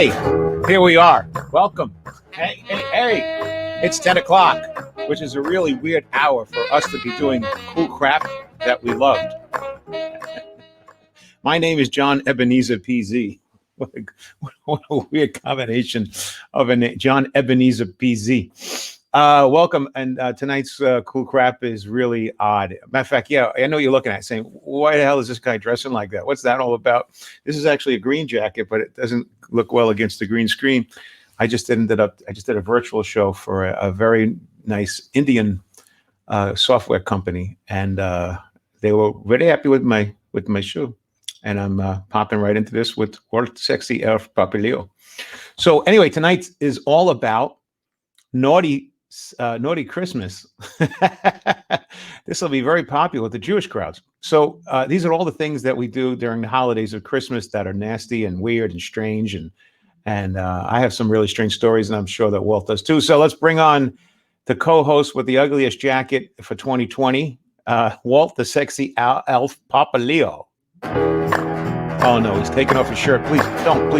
Hey, here we are. Welcome. Hey, it's 10 o'clock, which is a really weird hour for us to be doing cool crap that we loved. My name is John Ebenezer PZ. What a weird combination of a name, John Ebenezer PZ. Welcome, and tonight's cool crap is really odd. Matter of fact, yeah, I know you're looking at it saying, why the hell is this guy dressing like that? What's that all about? This is actually a green jacket, but it doesn't look well against the green screen. I just did a virtual show for a very nice Indian software company, and they were very happy with my shoe. And I'm popping right into this with World Sexy Elf Papilio. So anyway, tonight is all about naughty Christmas. This will be very popular with the Jewish crowds. So these are all the things that we do during the holidays of Christmas that are nasty and weird and strange. And I have some really strange stories, and I'm sure that Walt does too. So let's bring on the co-host with the ugliest jacket for 2020, Walt the Sexy Elf Papilio. Oh no, he's taking off his shirt. Please don't.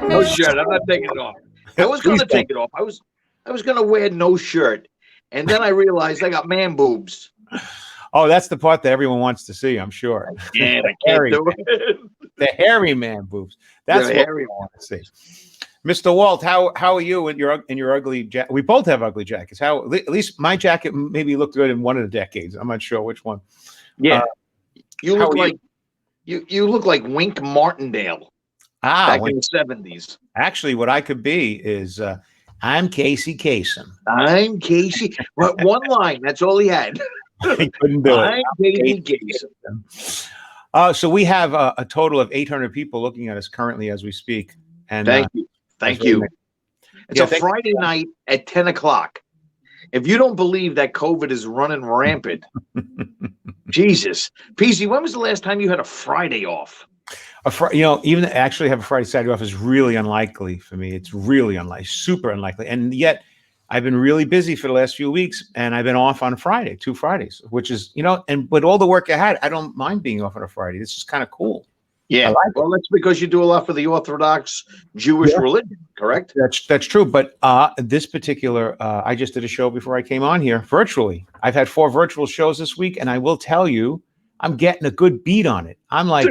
No shirt. I'm not taking it off. I was going to take it off. I was going to wear no shirt, and then I realized I got man boobs. Oh, that's the part that everyone wants to see, I'm sure. Yeah, I can't do it. The hairy man boobs. That's what we want to see. Mr. Walt, how are you in your ugly jacket? We both have ugly jackets. How at least my jacket maybe looked good in one of the decades. I'm not sure which one. Yeah, you look like you look like Wink Martindale back in the 70s. Actually, what I could be is I'm Casey Kasem. I'm Casey. One line. That's all he had. He couldn't do it. I'm Casey Kasem. So we have a total of 800 people looking at us currently as we speak. And Thank you. It's a Friday night at 10 o'clock. If you don't believe that COVID is running rampant, Jesus. PC, when was the last time you had a Friday off? Even actually have a Friday, Saturday off is really unlikely for me. It's really unlikely, super unlikely. And yet I've been really busy for the last few weeks, and I've been off on Friday, 2 Fridays, which is, and with all the work I had, I don't mind being off on a Friday. This is kind of cool. Yeah, well, that's because you do a lot for the Orthodox Jewish religion, correct? That's true. But this particular, I just did a show before I came on here virtually. I've had 4 virtual shows this week, and I will tell you, I'm getting a good beat on it. I'm like,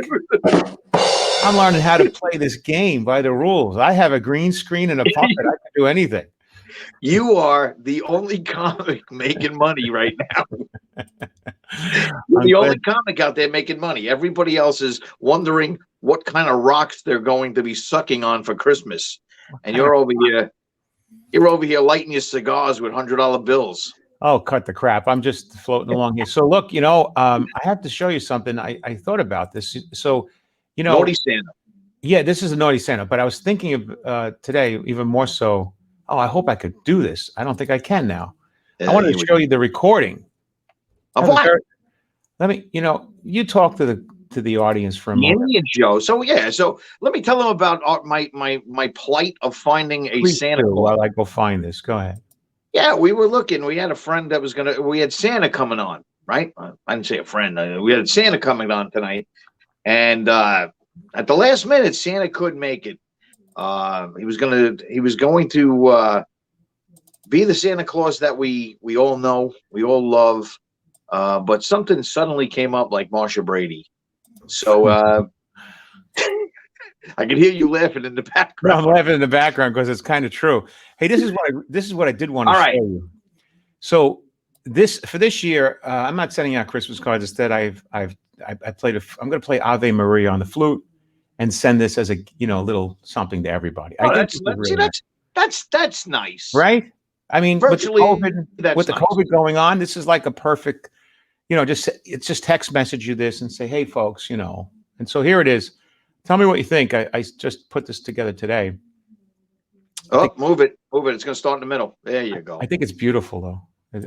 I'm learning how to play this game by the rules. I have a green screen and a puppet. I can do anything. You are the only comic making money right now. You're the only comic out there making money. Everybody else is wondering what kind of rocks they're going to be sucking on for Christmas. And you're over here lighting your cigars with $100 bills. Oh, cut the crap. I'm just floating along here. So look, I have to show you something. I thought about this. So, Naughty Santa. Yeah, this is a Naughty Santa. But I was thinking of today, even more so, I hope I could do this. I don't think I can now. I wanted to show you the recording. Of what? Let me, you talk to the audience for a moment. Indian show. So let me tell them about my plight of finding a Santa Claus. While I go find this. Go ahead. Yeah, we were looking. We had a friend that we had Santa coming on, right? I didn't say a friend. We had Santa coming on tonight. And at the last minute, Santa couldn't make it. He was going to be the Santa Claus that we all know, we all love. But something suddenly came up like Marsha Brady. So I can hear you laughing in the background. No, I'm laughing in the background because it's kind of true. Hey, this is what I did want to show you. So for this year, I'm not sending out Christmas cards. Instead, I'm going to play Ave Maria on the flute and send this as a little something to everybody. That's nice, right? I mean, virtually, with the COVID going on, this is like a perfect. It's just text message you this and say, hey, folks, And so here it is. Tell me what you think. I just put this together today. Move it. It's going to start in the middle. There you go. I think it's beautiful, though.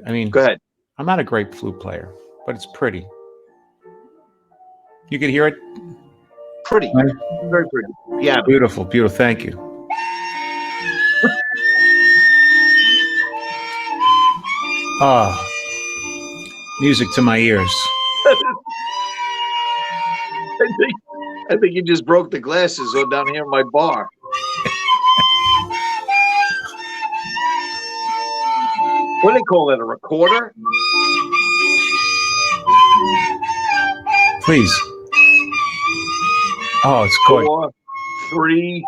I mean, go ahead. I'm not a great flute player, but it's pretty. You can hear it? Pretty. Very pretty. Yeah. Beautiful. Thank you. Music to my ears. I think you just broke the glasses on down here in my bar. What do they call it? A recorder? Please. Oh, it's good. 4, 3,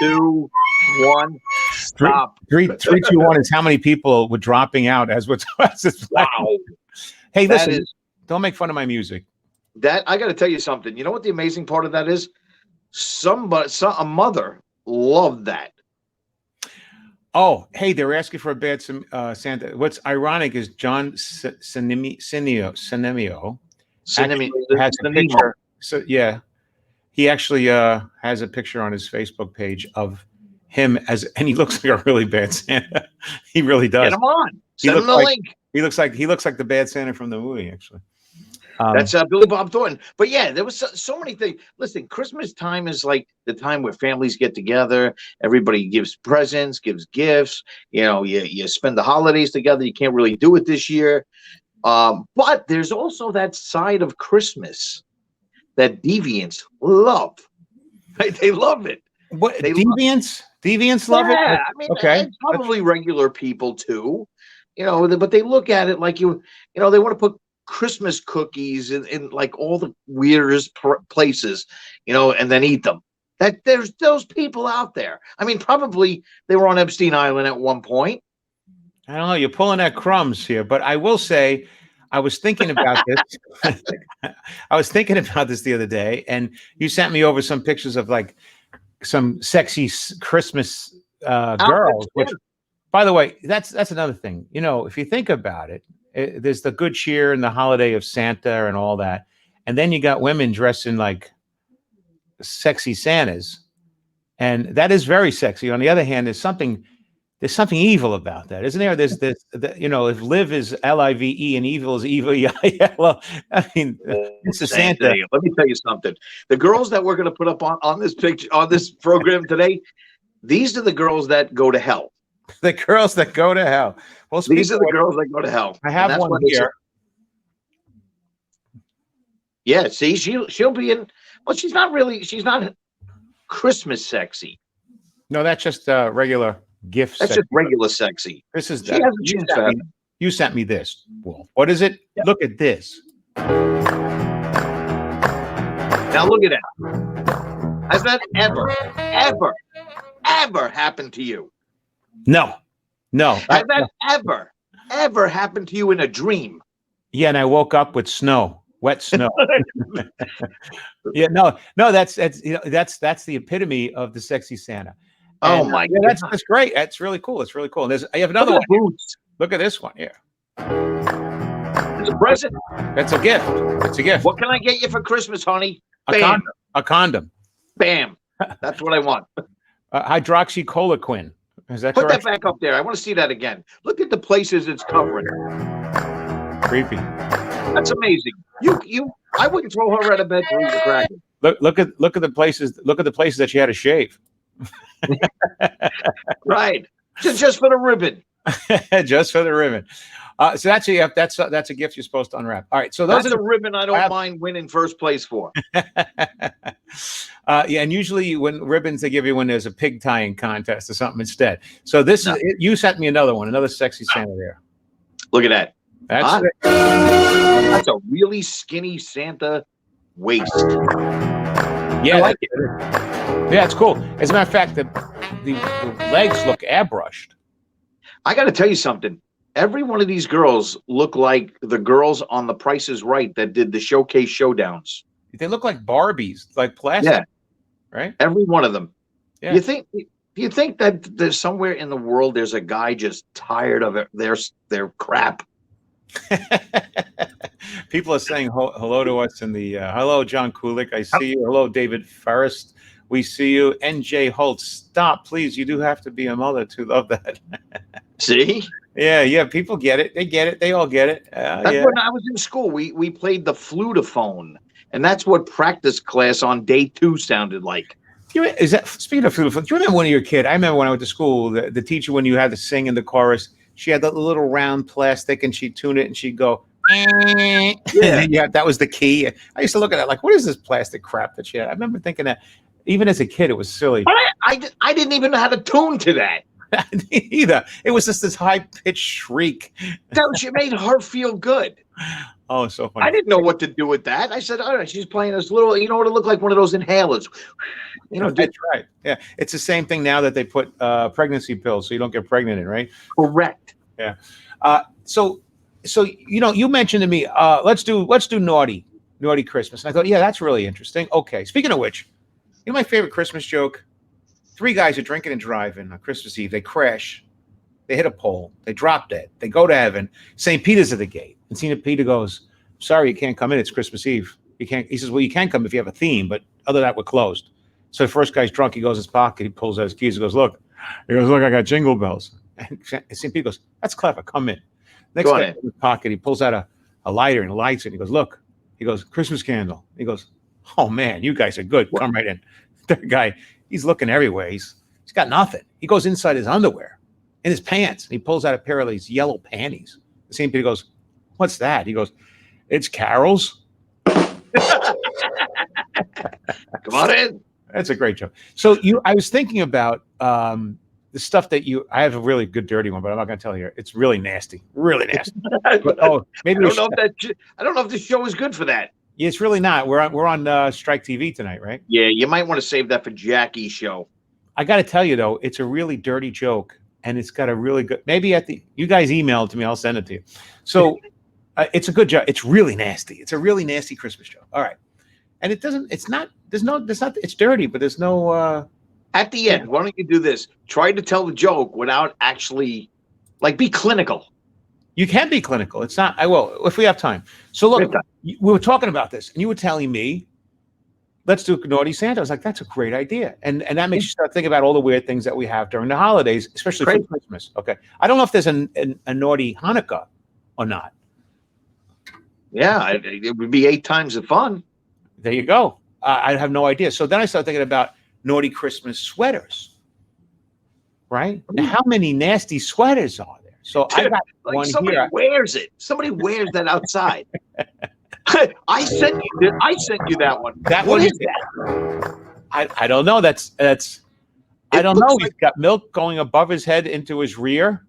2, 1. Stop. Three, 2, 1 is how many people were dropping out as what's Wow. Hey, listen, don't make fun of my music. That I got to tell you something. You know what the amazing part of that is? A mother loved that. Oh, hey, they were asking for a bad Santa. What's ironic is John Cinemio has a picture. So yeah, he actually has a picture on his Facebook page of him and he looks like a really bad Santa. He really does. Get him on. Send him the link. He looks like the bad Santa from the movie, actually. That's Billy Bob Thornton. But yeah, there was so many things. Listen, Christmas time is like the time where families get together. Everybody gives presents, gives gifts. You know, you spend the holidays together. You can't really do it this year. But there's also that side of Christmas that deviants love. Right? They love it. What deviants? Deviants love it. I mean, okay, and probably regular people too. You know, but they look at it like you know, they want to put Christmas cookies in like all the weirdest places, you know, and then eat them. That there's those people out there. I mean, probably they were on Epstein Island at one point. I don't know. You're pulling at crumbs here, but I will say, I was thinking about this. I was thinking about this the other day, and you sent me over some pictures of like some sexy Christmas girls. Which, by the way, that's another thing. You know, if you think about it, there's the good cheer and the holiday of Santa and all that, and then you got women dressed in like sexy Santas, and that is very sexy. On the other hand, there's something evil about that, isn't there? There's this, you know, if live is live and evil is evil. I mean, it's a Santa. Let me tell you something. The girls that we're going to put up on this picture on this program today, these are the girls that go to hell. The girls that go to hell. Well, these are the girls that go to hell. I have one here. Yeah, see, she'll be in. Well, she's not Christmas sexy. No, that's just regular gift. That's just regular sexy. This is you sent me this. Wolf. What is it? Yeah. Look at this. Now look at that. Has that ever happened to you? No. Has that ever happened to you in a dream? Yeah, and I woke up with snow, wet snow. Yeah, no, that's the epitome of the sexy Santa. And, oh my God, that's great. That's really cool. It's really cool. And I have another one. Boots. Look at this one here. It's a present. That's a gift. It's a gift. What can I get you for Christmas, honey? Bam. A condom. Bam. That's what I want. Hydroxychloroquine. Is that Put correct? that back up there. I want to see that again. Look at the places it's covering. Creepy. That's amazing. I wouldn't throw her out of bed to eat a cracker. Look at the places. Look at the places that she had to shave. Right. Just for the ribbon. Just for the ribbon. So that's a gift you're supposed to unwrap. All right. So that's a ribbon I don't mind winning first place for. Yeah, and usually when ribbons they give you when there's a pig tying contest or something instead. So this is you sent me another sexy Santa there. Look at that. That's a really skinny Santa waist. Yeah, I like it. Yeah, it's cool. As a matter of fact, the legs look airbrushed. I got to tell you something. Every one of these girls look like the girls on The Price is Right that did the showcase showdowns. They look like Barbies, like plastic. Yeah. Right? Every one of them. Yeah. Do you think that there's somewhere in the world there's a guy just tired of their crap? People are saying hello to us in the hello, John Kulik. I see you. Hello, David Forrest. We see you. NJ Holt. Stop, please. You do have to be a mother to love that. See? Yeah. People get it. They get it. They all get it. That's when I was in school. We played the flutophone, and that's what practice class on day 2 sounded like. Is that speaking of flutophone? Do you remember when you were a kid? I remember when I went to school. The teacher, when you had to sing in the chorus, she had that little round plastic, and she'd tune it, and she'd go Yeah, that was the key. I used to look at it like, what is this plastic crap that you had? I remember thinking that even as a kid, it was silly. I didn't even know how to tune to that. Either. It was just this high-pitched shriek. So she made her feel good. Oh, so funny. I didn't know what to do with that. I said, all right, she's playing this little, you know what it looked like? One of those inhalers. You know, that's right. Yeah. It's the same thing now that they put pregnancy pills so you don't get pregnant in, right? Correct. Yeah. So you mentioned to me, let's do naughty Christmas. And I thought, yeah, that's really interesting. Okay. Speaking of which, you know my favorite Christmas joke? 3 guys are drinking and driving on Christmas Eve. They crash. They hit a pole. They drop dead. They go to heaven. St. Peter's at the gate. And St. Peter goes, sorry, you can't come in. It's Christmas Eve. You can't. He says, well, you can come if you have a theme, but other than that, we're closed. So the first guy's drunk. He goes in his pocket. He pulls out his keys. He goes, look. He goes, look, I got jingle bells. And St. Peter goes, that's clever. Come in. Next guy in his pocket, he pulls out a lighter and lights it. He goes, look. He goes, Christmas candle. He goes, oh, man, you guys are good. Come right in. Third guy, he's looking everywhere. He's got nothing. He goes inside his underwear, in his pants, and he pulls out a pair of these yellow panties. St. Peter goes, what's that? He goes, it's carols. Come on in. That's a great joke. So I was thinking about the stuff that I have a really good dirty one, but I'm not going to tell you. It's really nasty. Really nasty. But, maybe I don't know if this show is good for that. Yeah, it's really not. We're on Strike TV tonight, right? Yeah, you might want to save that for Jackie's show. I got to tell you though, it's a really dirty joke, and it's got a really good. Maybe you guys email it to me, I'll send it to you. So it's a good joke. It's really nasty. It's a really nasty Christmas joke. All right, and it doesn't. It's not. There's not. It's dirty, but there's no. At the end, why don't you do this? Try to tell the joke without actually, be clinical. You can be clinical. It's not. I will if we have time. So look, we were talking about this, and you were telling me, let's do Naughty Santa. I was like, that's a great idea, and that makes you start thinking about all the weird things that we have during the holidays, especially for Christmas. Okay, I don't know if there's a Naughty Hanukkah or not. Yeah, it would be 8 times the fun. There you go. I have no idea. So then I started thinking about Naughty Christmas sweaters. Right? Now, how many nasty sweaters are there? So I got one somebody here. Wears it. Somebody wears that outside. I sent you that one. What is that? I don't know. That's I don't know. He's got milk going above his head into his rear.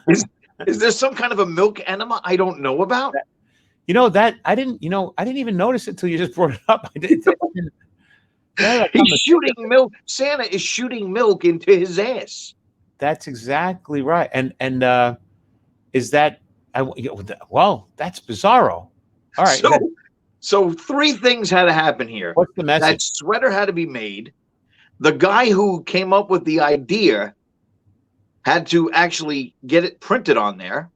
Is there some kind of a milk enema I don't know about? You know that I didn't even notice it till you just brought it up. He's shooting milk. Santa is shooting milk into his ass. That's exactly right. And is that well? That's bizarro. All right. So 3 things had to happen here. What's the message? That sweater had to be made. The guy who came up with the idea had to actually get it printed on there,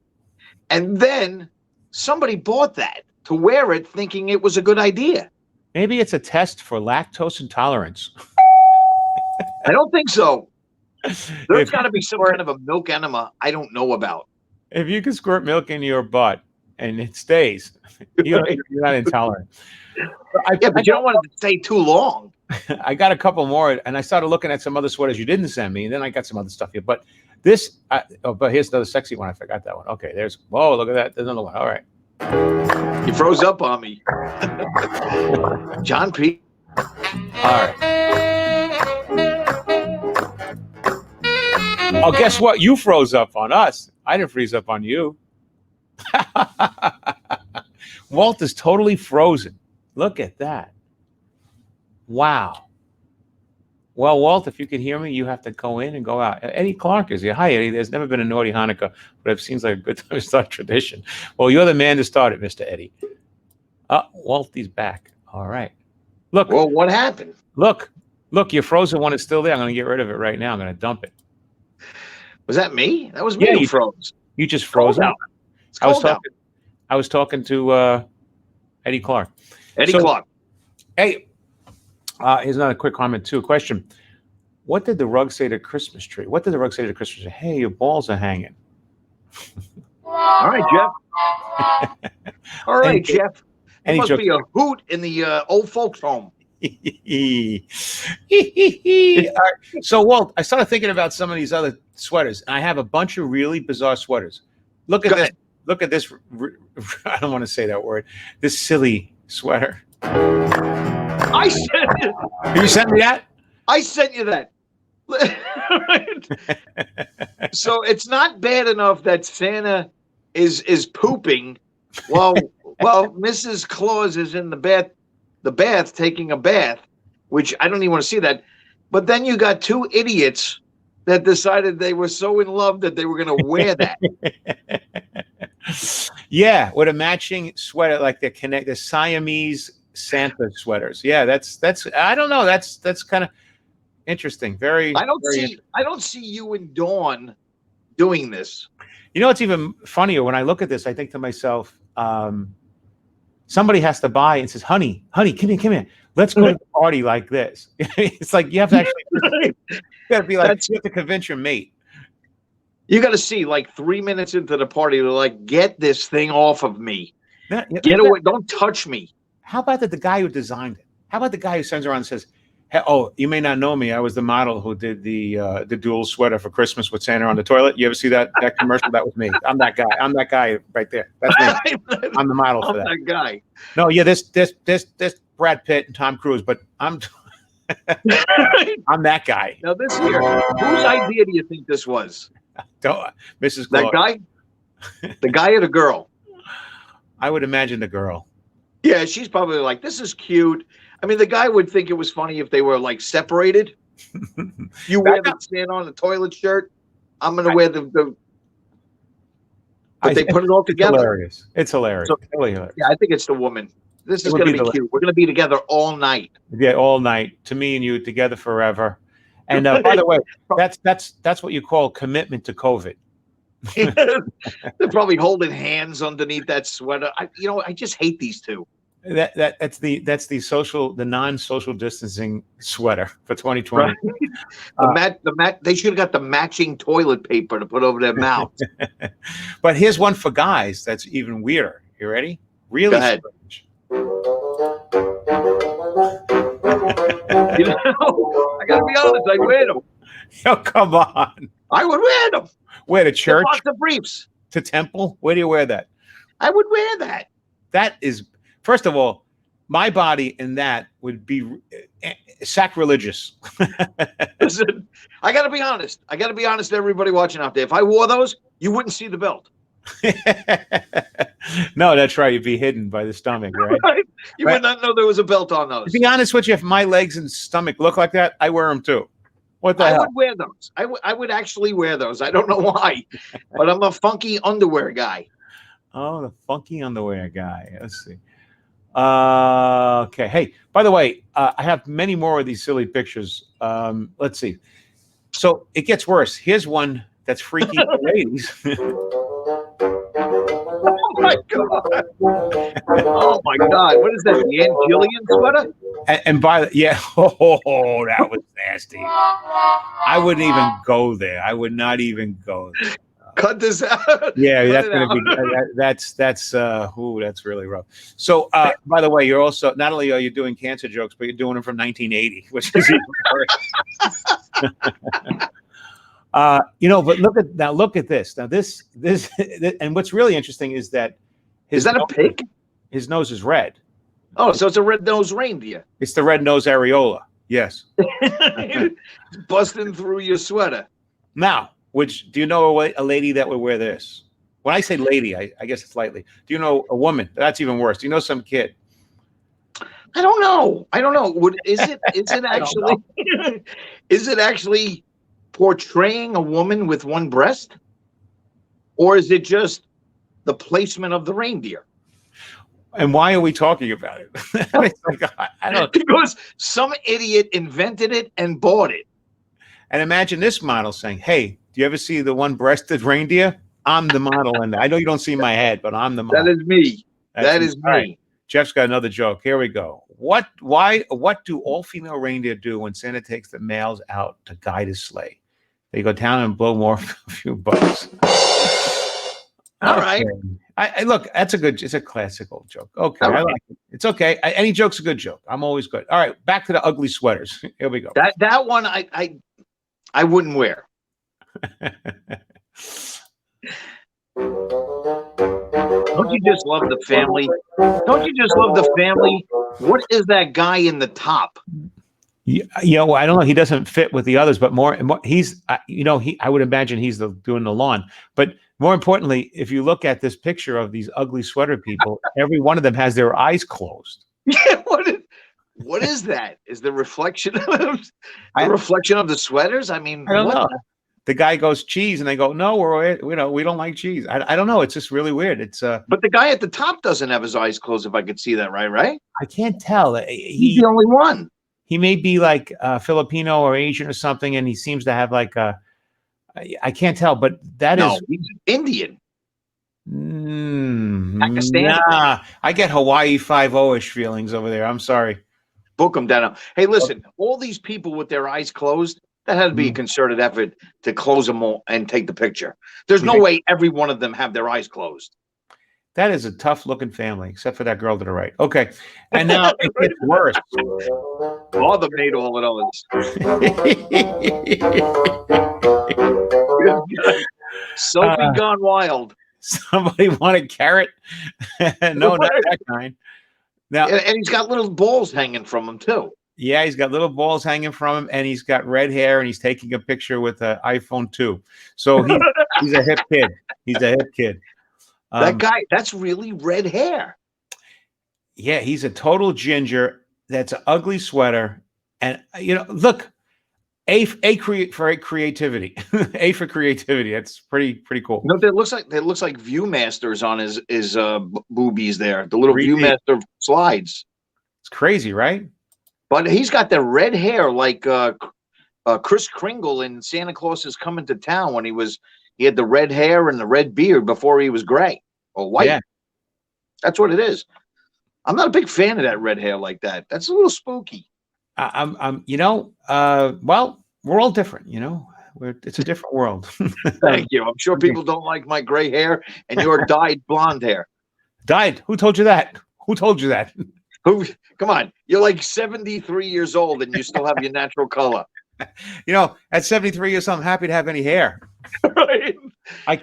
and then somebody bought that to wear it, thinking it was a good idea. Maybe it's a test for lactose intolerance. I don't think so. There's got to be some kind of a milk enema I don't know about. If you can squirt milk into your butt and it stays, you're not intolerant. But you don't want it to stay too long. I got a couple more, and I started looking at some other sweaters you didn't send me, and then I got some other stuff here. But but here's another sexy one. I forgot that one. Okay, whoa, look at that. There's another one. All right. You froze up on me. John P. All right. Oh, guess what? You froze up on us. I didn't freeze up on you. Walt is totally frozen. Look at that. Wow. Well, Walt, if you can hear me, you have to go in and go out. Eddie Clark is here. Hi, Eddie. There's never been a Naughty Hanukkah, but it seems like a good time to start tradition. Well, you're the man to start it, Mr. Eddie. Waltie's back. All right. Look. Well, what happened? Look, your frozen one is still there. I'm going to get rid of it right now. I'm going to dump it. Was that me? That was me who froze. You just froze out. I was talking to Eddie Clark. Clark. Hey, here's another quick comment too. Question: what did the rug say to Christmas tree? What did the rug say to the Christmas tree? Hey, your balls are hanging. All right, Jeff. All right, Jeff. It must be a hoot in the old folks' home. So, Walt, I started thinking about some of these other sweaters. I have a bunch of really bizarre sweaters. Look at this. look at this. I don't want to say that word. This silly sweater. I sent it. You sent me that? I sent you that. So it's not bad enough that Santa is pooping while Mrs. Claus is in the bath taking a bath, which I don't even want to see that. But then you got two idiots that decided they were so in love that they were going to wear that. Yeah, with a matching sweater, like the Siamese Santa sweaters. Yeah, that's I don't know. That's kind of interesting. I don't see you and Dawn doing this. You know, it's even funnier when I look at this. I think to myself, somebody has to buy and says, honey, come here. Let's go to the party like this. It's like you have to actually, you got to be like, you have to convince your mate. You got to see like 3 minutes into the party, they're like, get this thing off of me. Get away. Don't touch me. How about the guy who designed it? How about the guy who sends around and says, hey, oh, you may not know me. I was the model who did the dual sweater for Christmas with Santa on the toilet. You ever see that commercial? That was me. I'm that guy. I'm that guy right there. That's me. I'm the model for that. I'm that guy. No, yeah, this Brad Pitt and Tom Cruise, but I'm I'm that guy. Now this here, whose idea do you think this was? Mrs. Claus. That guy? The guy or the girl? I would imagine the girl. Yeah, she's probably like, this is cute. I mean, the guy would think it was funny if they were like separated. You wear the stand on the toilet shirt. I'm going to wear the but they put it all together. Hilarious. It's hilarious. So, really hilarious. Yeah, I think it's the woman. This is going to be cute. We're going to be together all night. Yeah, all night. To me and you, together forever. And by the way, that's what you call commitment to COVID. They're probably holding hands underneath that sweater. I just hate these two. That's the non-social distancing sweater for 2020. Right. They should have got the matching toilet paper to put over their mouth. But here's one for guys that's even weirder. You ready? Really strange. I gotta be honest, I'd wear them. Oh, come on. I would wear them. Where, to church? The briefs. To temple? Where do you wear that? I would wear that. That is, first of all, my body in that would be sacrilegious. Listen, I got to be honest. Everybody watching out there. If I wore those, you wouldn't see the belt. No, that's right. You'd be hidden by the stomach, right? You would not know there was a belt on those. To be honest with you, if my legs and stomach look like that, I wear them too. What the hell? I would wear those. I would actually wear those. I don't know why, but I'm a funky underwear guy. Oh, the funky underwear guy. Let's see. Okay. Hey, by the way, I have many more of these silly pictures. Let's see. So it gets worse. Here's one that's freaky for ladies. Oh my god! Oh my god! What is that? The Aunt Jillian sweater? And by the oh, that was nasty. I wouldn't even go there. I would not even go there. Cut this out. Yeah, that's gonna be that's really rough. So, by the way, you're also not only are you doing cancer jokes, but you're doing them from 1980, which is even worse. But look at this. Now this, and what's really interesting is that is that a pig? His nose is red. Oh, so it's a red-nosed reindeer. It's the red-nosed areola. Yes. Busting through your sweater. Now, do you know a lady that would wear this? When I say lady, I guess it's lightly. Do you know a woman? That's even worse. Do you know some kid? I don't know. Is it actually portraying a woman with one breast? Or is it just the placement of the reindeer? And why are we talking about it? I don't. Because some idiot invented it and bought it. And imagine this model saying, hey, do you ever see the one-breasted reindeer? I'm the model in that. I know you don't see my head, but I'm the model. That is me. That is me. Right. Jeff's got another joke. Here we go. What do all female reindeer do when Santa takes the males out to guide his sleigh? They go down and blow more a few bucks. All right. Look, it's a classical joke. Okay, I like it. It's okay. Any joke's a good joke. I'm always good. All right, back to the ugly sweaters. Here we go. That one I wouldn't wear. you just love the family? Don't you just love the family? What is that guy in the top? Well, I don't know. He doesn't fit with the others, but more he's, I would imagine he's doing the lawn. But more importantly, if you look at this picture of these ugly sweater people, every one of them has their eyes closed. Yeah, what is that? Is the reflection of the sweaters? I mean, I don't know. The guy goes cheese, and they go, no, we don't like cheese. I don't know. It's just really weird. It's but the guy at the top doesn't have his eyes closed. If I could see that, right? I can't tell. He's the only one. He may be like Filipino or Asian or something, and he seems to have like I can't tell, but he's Indian. Pakistan. Nah, I get Hawaii 5-0-ish feelings over there. I'm sorry. Book them down. Hey, listen, all these people with their eyes closed, that had to be a concerted effort to close them all and take the picture. There's no way every one of them have their eyes closed. That is a tough looking family, except for that girl to the right. Okay. And now it gets worse. Father made all of those. Sophie gone wild. Somebody want a carrot? No, not that kind. Now, and he's got little balls hanging from him too. Yeah, he's got little balls hanging from him, and he's got red hair, and he's taking a picture with an iPhone 2. So he's a hip kid. He's a hip kid. That guy, that's really red hair. Yeah, he's a total ginger. That's an ugly sweater. And, look, A for creativity. A for creativity. That's pretty cool. No, that looks like Viewmasters on his boobies there. The little Viewmaster slides. It's crazy, right? But he's got the red hair like Kris Kringle in Santa Claus Is Coming to Town when he had the red hair and the red beard before he was gray or white. Yeah. That's what it is. I'm not a big fan of that red hair like that. That's a little spooky. Well, we're all different, it's a different world. Thank you. I'm sure people don't like my gray hair and your dyed blonde hair. Dyed? Who told you that? Who told you that? Come on. You're like 73 years old and you still have your natural color. At 73 years old, I'm happy to have any hair. Right. I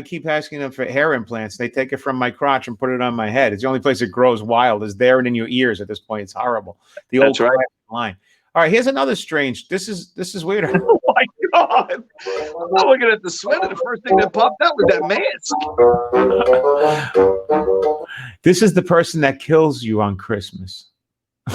keep asking them for hair implants. They take it from my crotch and put it on my head. It's the only place it grows wild is there and in your ears at this point. It's horrible. That's right. Line. All right, here's another strange. This is weird. Oh my God. I'm looking at the sweater. The first thing that popped out was that mask. This is the person that kills you on Christmas.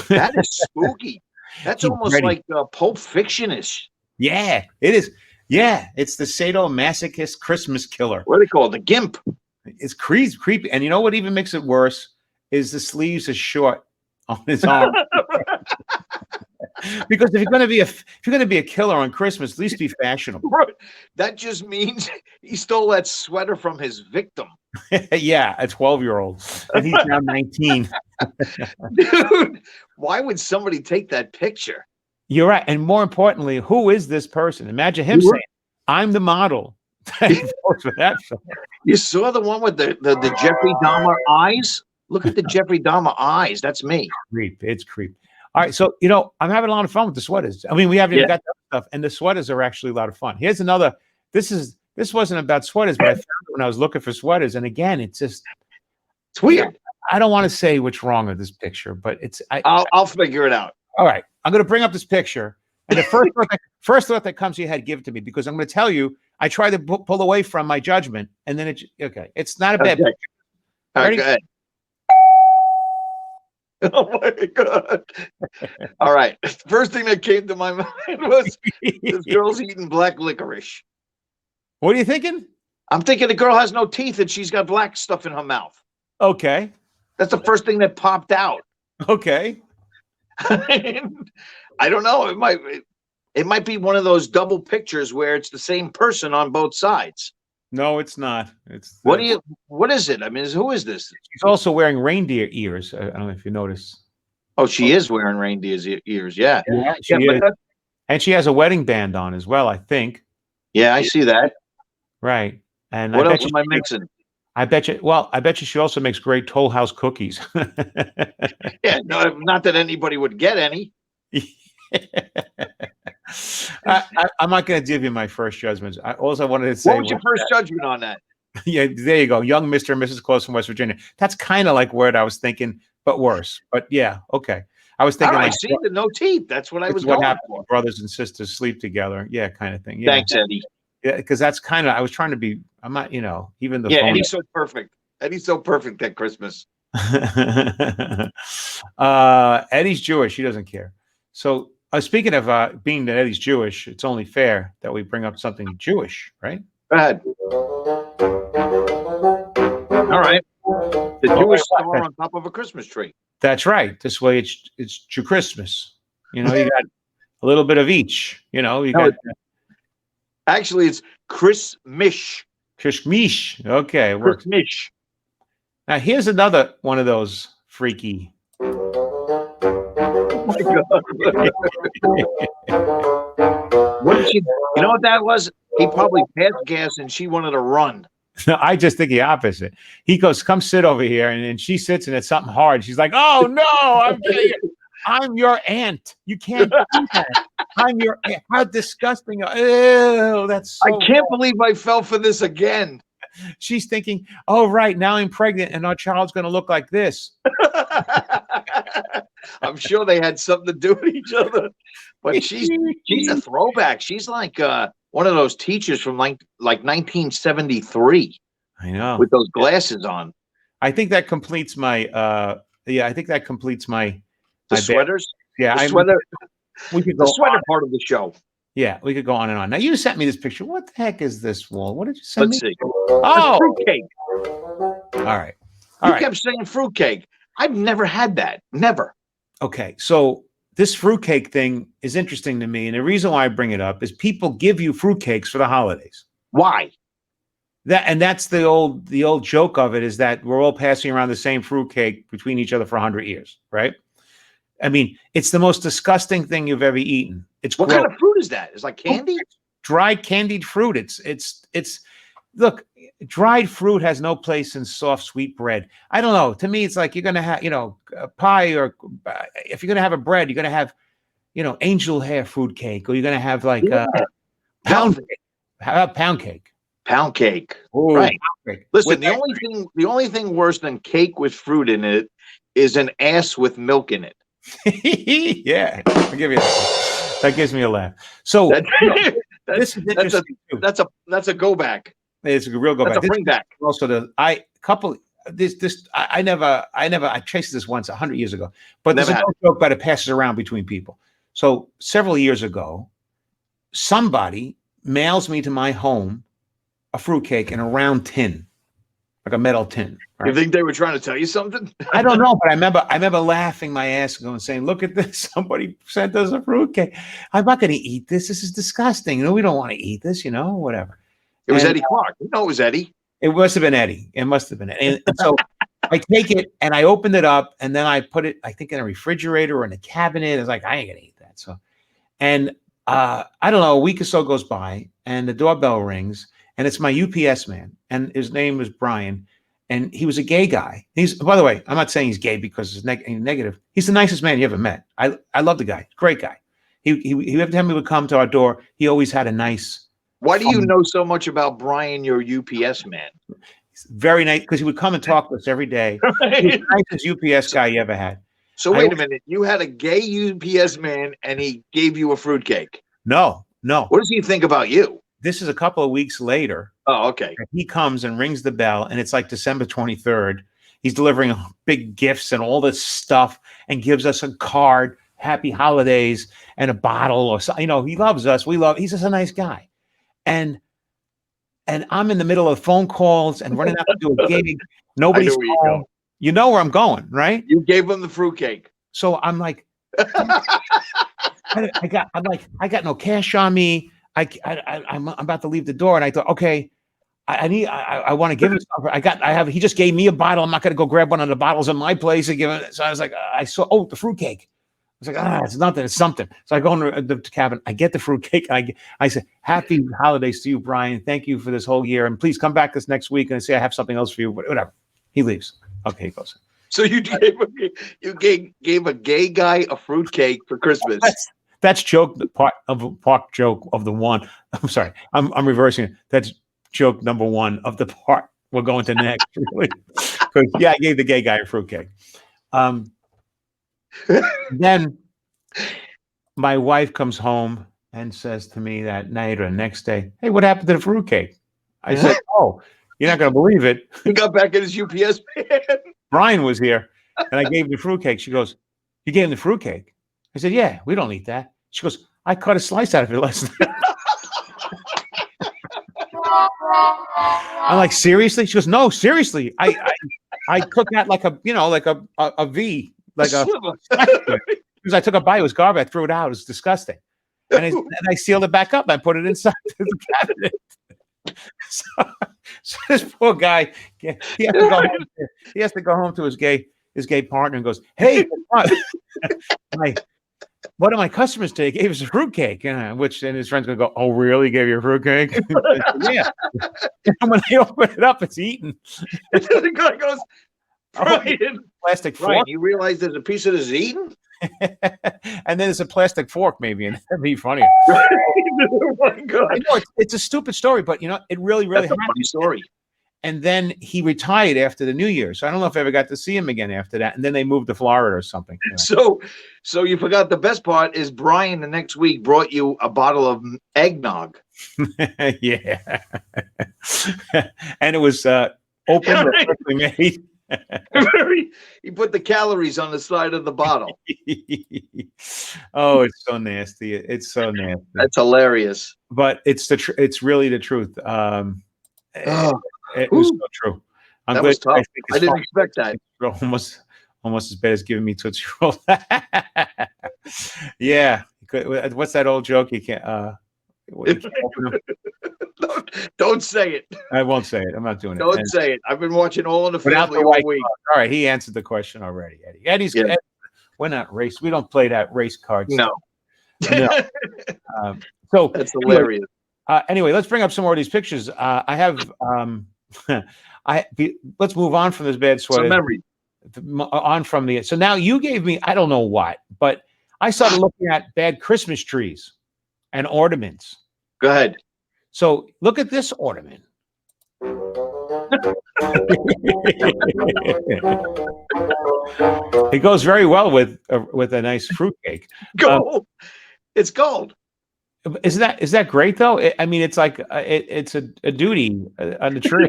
That is spooky. That's almost like Pulp Fiction-ish. Yeah, it is. Yeah, it's the sadomasochist Christmas killer. What do they call it? The Gimp. It's creepy. And you know what even makes it worse is the sleeves are short on his arm. Because if you're going to be a killer on Christmas, at least be fashionable. That just means he stole that sweater from his victim. Yeah, a 12-year-old, and he's now 19. Dude, why would somebody take that picture? You're right, and more importantly, who is this person? Imagine him saying, "I'm the model." You saw the one with the Jeffrey Dahmer eyes? Look at the Jeffrey Dahmer eyes. That's me. It's creep. All right, so I'm having a lot of fun with the sweaters. I mean, we haven't even got that stuff, and the sweaters are actually a lot of fun. Here's another. This wasn't about sweaters, but I found it when I was looking for sweaters, and again, it's weird. I don't want to say what's wrong with this picture, but I'll figure it out. All right, I'm going to bring up this picture, and the first thought that comes to your head, give it to me, because I'm going to tell you, I try to pull away from my judgment, and then it's not a bad picture. Ready? Go ahead. Oh my God. All right. First thing that came to my mind was this girl's eating black licorice. What are you thinking? I'm thinking the girl has no teeth and she's got black stuff in her mouth. Okay. That's the first thing that popped out. Okay. I don't know. It might be one of those double pictures where it's the same person on both sides. No, it's not. What is it? I mean, who is this? She's also wearing reindeer ears. I don't know if you notice. Oh, she is wearing reindeer's ears. Yeah. She is. And she has a wedding band on as well, I think. Yeah, I see that. Right. And what else am I mixing? I bet you she also makes great Toll House cookies. Yeah, no, not that anybody would get any. I'm not going to give you my first judgments. All I wanted to say. What was your first judgment on that? Yeah, there you go. Young Mr. and Mrs. Claus from West Virginia. That's kind of like word I was thinking, but worse. But yeah, okay. I was All thinking right, like see the no teeth. That's what I it's was what going happens for. when brothers and sisters sleep together. Yeah, kind of thing. Yeah. Thanks, Eddie. Yeah, because that's kind of I was trying to be. I'm not, even the Yeah, phone. Eddie's so perfect. Eddie's so perfect at Christmas. Eddie's Jewish. He doesn't care. So speaking of being that Eddie's Jewish, it's only fair that we bring up something Jewish, right? Go ahead. All right. The Jewish star on top of a Christmas tree. That's right. This way, it's Jew Christmas. You got a little bit of each. Actually, it's Christmas. Christmas. Okay, it works. Christmas. Now here's another one of those freaky. Oh my God. You know what that was? He probably passed gas and she wanted to run. No, I just think the opposite. He goes, "Come sit over here," and she sits and it's something hard. She's like, "Oh no, I'm your aunt. You can't do that. I'm your aunt. How disgusting! Ew, that's so I can't believe I fell for this again." She's thinking, "Oh right, now I'm pregnant and our child's going to look like this." I'm sure they had something to do with each other, but she's a throwback. She's like one of those teachers from like 1973. I know, with those glasses on. I think that completes my. I think that completes my sweaters. Yeah, the sweater. We could go the sweater on. Part of the show. Yeah, we could go on and on. Now you sent me this picture. What the heck is this, Walt? What did you send me? Let's see. Oh, fruitcake. All right. You kept saying fruitcake. I've never had that. Never. Okay, so this fruitcake thing is interesting to me, and the reason why I bring it up is people give you fruitcakes for the holidays. Why? That's the old joke of it, is that we're all passing around the same fruitcake between each other for 100 years, right? I mean, it's the most disgusting thing you've ever eaten. It's what kind of fruit is that? It's like candy? Dried candied fruit. It's look, dried fruit has no place in soft sweet bread. I don't know. To me, it's like you're gonna have, a pie, or if you're gonna have a bread, you're gonna have, angel hair fruit cake, or you're gonna have like pound cake. How about pound cake? Pound cake. Ooh, right. Pound cake. Listen, the only thing worse than cake with fruit in it is an ass with milk in it. Yeah, I'll give you that. That gives me a laugh. So this is interesting. That's a go back. It's a real go back. That's a bring back. Also, I traced this once 100 years ago, but there's a joke about it passes around between people. So several years ago, somebody mails me to my home a fruitcake in a round tin, like a metal tin. Right? You think they were trying to tell you something? I don't know, but I remember laughing my ass going, saying, "Look at this! Somebody sent us a fruitcake. I'm not going to eat this. This is disgusting. We don't want to eat this. Whatever." It was Eddie Clark. You know, it was Eddie. It must have been Eddie. It must have been Eddie. And so I take it and I opened it up, and then I put it, I think, in a refrigerator or in a cabinet. It's like, I ain't gonna eat that. So, and I don't know, a week or so goes by, and the doorbell rings, and it's my UPS man, and his name was Brian, and he was a gay guy. By the way, I'm not saying he's gay because it's negative. He's the nicest man you ever met. I love the guy. Great guy. He every time he would come to our door, he always had a nice. Why do you know so much about Brian, your UPS man? He's very nice, because he would come and talk to us every day. Right. He was the nicest UPS guy you ever had. So wait a minute. You had a gay UPS man and he gave you a fruitcake? No. What does he think about you? This is a couple of weeks later. Oh, okay. He comes and rings the bell, and it's like December 23rd. He's delivering big gifts and all this stuff, and gives us a card, happy holidays, and a bottle or something. He loves us. He's just a nice guy. And I'm in the middle of phone calls and running out to do a gig. Nobody's home. You know where I'm going, right? You gave him the fruitcake. So I'm like, I got no cash on me. I'm about to leave the door, and I thought, okay, I want to give him something. He just gave me a bottle. I'm not going to go grab one of the bottles in my place and give him. So I was like, the fruitcake. I was like, it's nothing, it's something. So I go in the cabin, I get the fruitcake. I say, "Happy holidays to you, Brian. Thank you for this whole year. And please come back this next week." And I say, "I have something else for you," whatever. He leaves. Okay, he goes. So you gave a gay guy a fruitcake for Christmas. That's joke, the part joke of the one. I'm sorry. I'm reversing it. That's joke number one of the part we're going to next. Really, because I gave the gay guy a fruitcake. Then my wife comes home and says to me that night or the next day, "Hey, what happened to the fruitcake?" I said, "Oh, you're not going to believe it." He got back in his UPS van. Brian was here, and I gave him the fruitcake. She goes, "You gave him the fruitcake?" I said, "Yeah, we don't eat that." She goes, "I cut a slice out of it last night." I'm like, "Seriously?" She goes, "No, seriously. I took that like a V, like a because I took a bite. It was garbage. I threw it out. It was disgusting, and I sealed it back up. I put it inside the cabinet." So this poor guy, he has to go home to his gay partner and goes, "Hey, one of my customers today gave us a fruitcake," and his friend's gonna go, "Oh, really? Gave you a fruitcake?" Yeah. And when they open it up, it's eaten. The guy goes, "Brian, plastic Brian, fork. you realize there's a piece of this eaten?" And then there's a plastic fork, maybe, and that'd be funny. Oh my God. I know it's a stupid story, but it really That's a happened. funny story. And then he retired after the New Year, so I don't know if I ever got to see him again after that. And then they moved to Florida or something. So you forgot the best part is Brian the next week brought you a bottle of eggnog. Yeah, and it was open, perfectly made. He put the calories on the side of the bottle. Oh, it's so nasty. It's so nasty. That's hilarious. But it's really the truth. It was so true. That was tough. I didn't expect that. Almost as bad as giving me Tootsie Roll. Yeah. What's that old joke? You can't. Don't say it. I won't say it. I'm not doing it. Don't say it. I've been watching All in the Family all week. All right, he answered the question already, Eddie. Eddie, we're not race. We don't play that race card. No. So that's hilarious. Anyway, let's bring up some more of these pictures. I have. Let's move on from this bad sweater. Some memory. On from the. So now you gave me. I don't know what, but I started looking at bad Christmas trees and ornaments. Go ahead. So look at this ornament. It goes very well with a nice fruitcake. Gold. It's gold. Is that great though? I mean, it's like it's a duty on the tree.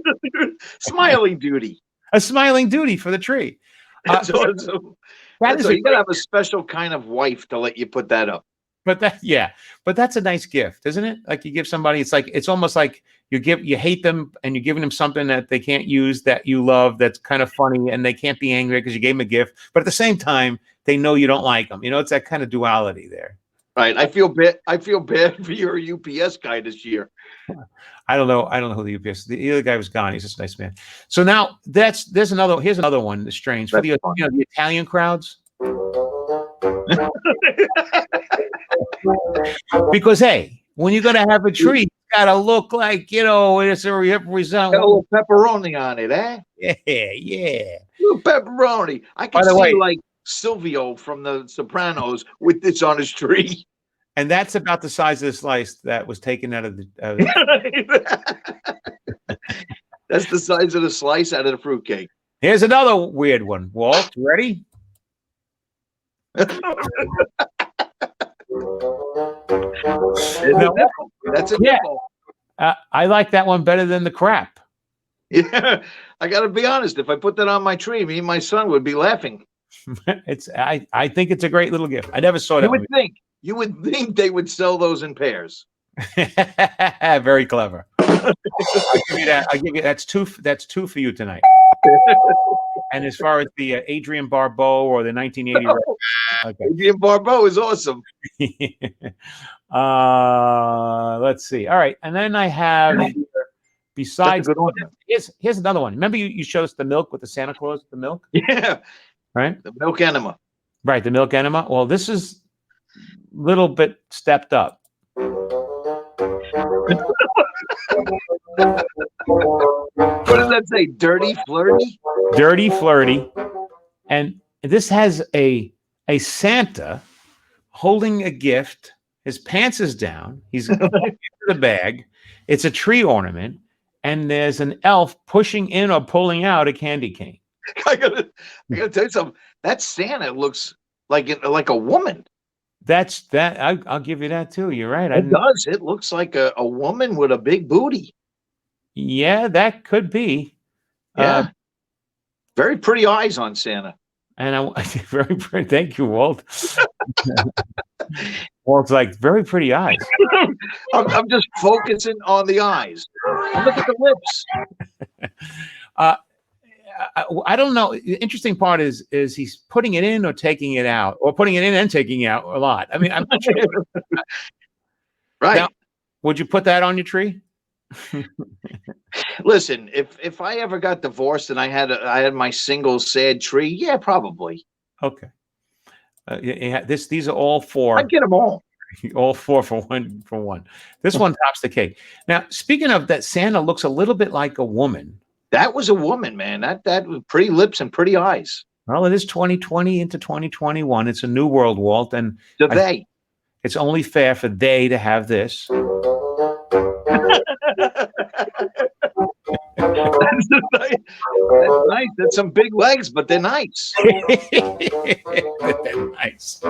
Smiling duty. A smiling duty for the tree. That's awesome. You gotta have a special kind of wife to let you put that up. But that's a nice gift, isn't it? Like you give somebody, it's almost like you hate them and you're giving them something that they can't use that you love, that's kind of funny, and they can't be angry because you gave them a gift. But at the same time, they know you don't like them. It's that kind of duality there. Right. I feel bad for your UPS guy this year. I don't know who the UPS. The other guy was gone. He's just a nice man. So now here's another one that's strange for the Italian crowds. Because hey, when you're gonna have a tree, it's gotta look like it's a represent. Got a little pepperoni on it, eh? Yeah. Little pepperoni. I can see like Silvio from The Sopranos with this on his tree. And that's about the size of the slice that was taken out of the. That's the size of the slice out of the fruitcake. Here's another weird one. Walt, you ready? That's a nipple. I like that one better than the crap. Yeah, I got to be honest. If I put that on my tree, me and my son would be laughing. I think it's a great little gift. I never saw that. You would think they would sell those in pairs. Very clever. I'll give you that. That's two for you tonight. And as far as the Adrian Barbeau or the 1980, okay. Adrian Barbeau is awesome. Let's see. All right, and then I have besides. Here's another one. Remember you showed us the milk with the Santa Claus, the milk. Yeah. Right. The milk enema. Right, the milk enema. Well, this is a little bit stepped up. What does that say? Dirty Flirty? Dirty Flirty. And this has a Santa holding a gift. His pants is down. He's into the bag. It's a tree ornament. and there's an elf pushing in or pulling out a candy cane. I gotta tell you something. That Santa looks like a woman. I'll give you that too. You're right. It does. It looks like a woman with a big booty. Yeah, that could be. Yeah. Very pretty eyes on Santa. And very pretty. Thank you, Walt. Walt's like, very pretty eyes. I'm just focusing on the eyes. Look at the lips. I don't know. The interesting part is he's putting it in or taking it out, or putting it in and taking it out a lot. I mean, I'm not sure. Right. Now, would you put that on your tree? Listen, if I ever got divorced and I had my single sad tree, yeah, probably. Okay. These are all four. I'd get them all. All four for one. This one tops the cake. Now, speaking of that, Santa looks a little bit like a woman. That was a woman, man. That was pretty lips and pretty eyes. Well, it is 2020 into 2021. It's a new world, Walt, and it's only fair for they to have this. That's nice. That's some big legs, but they're nice. They're nice.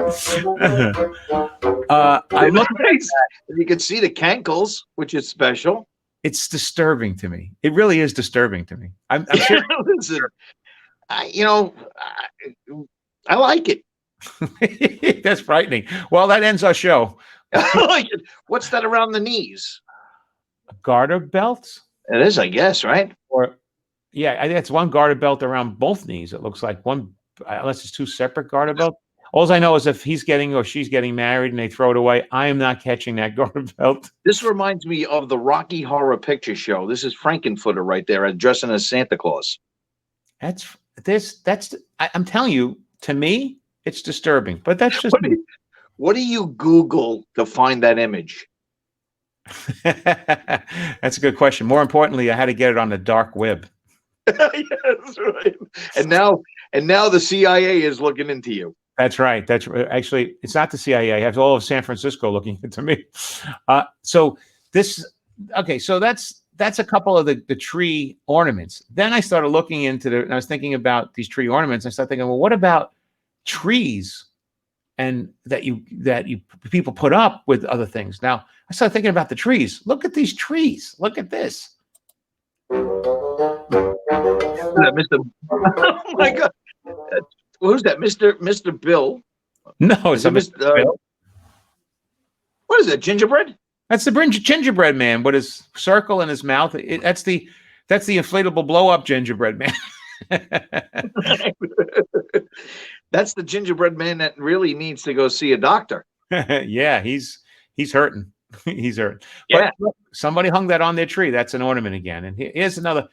I look nice. You can see the cankles, which is special. It's disturbing to me. It really is disturbing to me. I'm sure. Listen, I like it. That's frightening. Well, that ends our show. I like it. What's that around the knees? Garter belts? It is, I guess, right? Or, yeah, I think it's one garter belt around both knees. It looks like one, unless it's two separate garter belts. All I know is if he's getting or she's getting married and they throw it away, I am not catching that garter belt. This reminds me of the Rocky Horror Picture Show. This is Frankenfooter right there, dressing as Santa Claus. I'm telling you, to me, it's disturbing. But that's just what do you Google to find that image? That's a good question. More importantly, I had to get it on the dark web. Yes, right. And now the CIA is looking into you. That's right. That's actually, it's not the CIA. I have all of San Francisco looking into me. So that's a couple of the tree ornaments. Then I started looking into and I was thinking about these tree ornaments. I started thinking, well, what about trees and that people put up with other things? Now I started thinking about the trees. Look at these trees. Look at this. Mr. Oh my God. Who's that? Mr. Bill? No, it's Mr. Bill. What is that? Gingerbread? That's the gingerbread man with his circle in his mouth. That's the inflatable blow up gingerbread man. That's the gingerbread man that really needs to go see a doctor. Yeah, he's hurting. He's hurt. Yeah. But somebody hung that on their tree. That's an ornament again. And here's another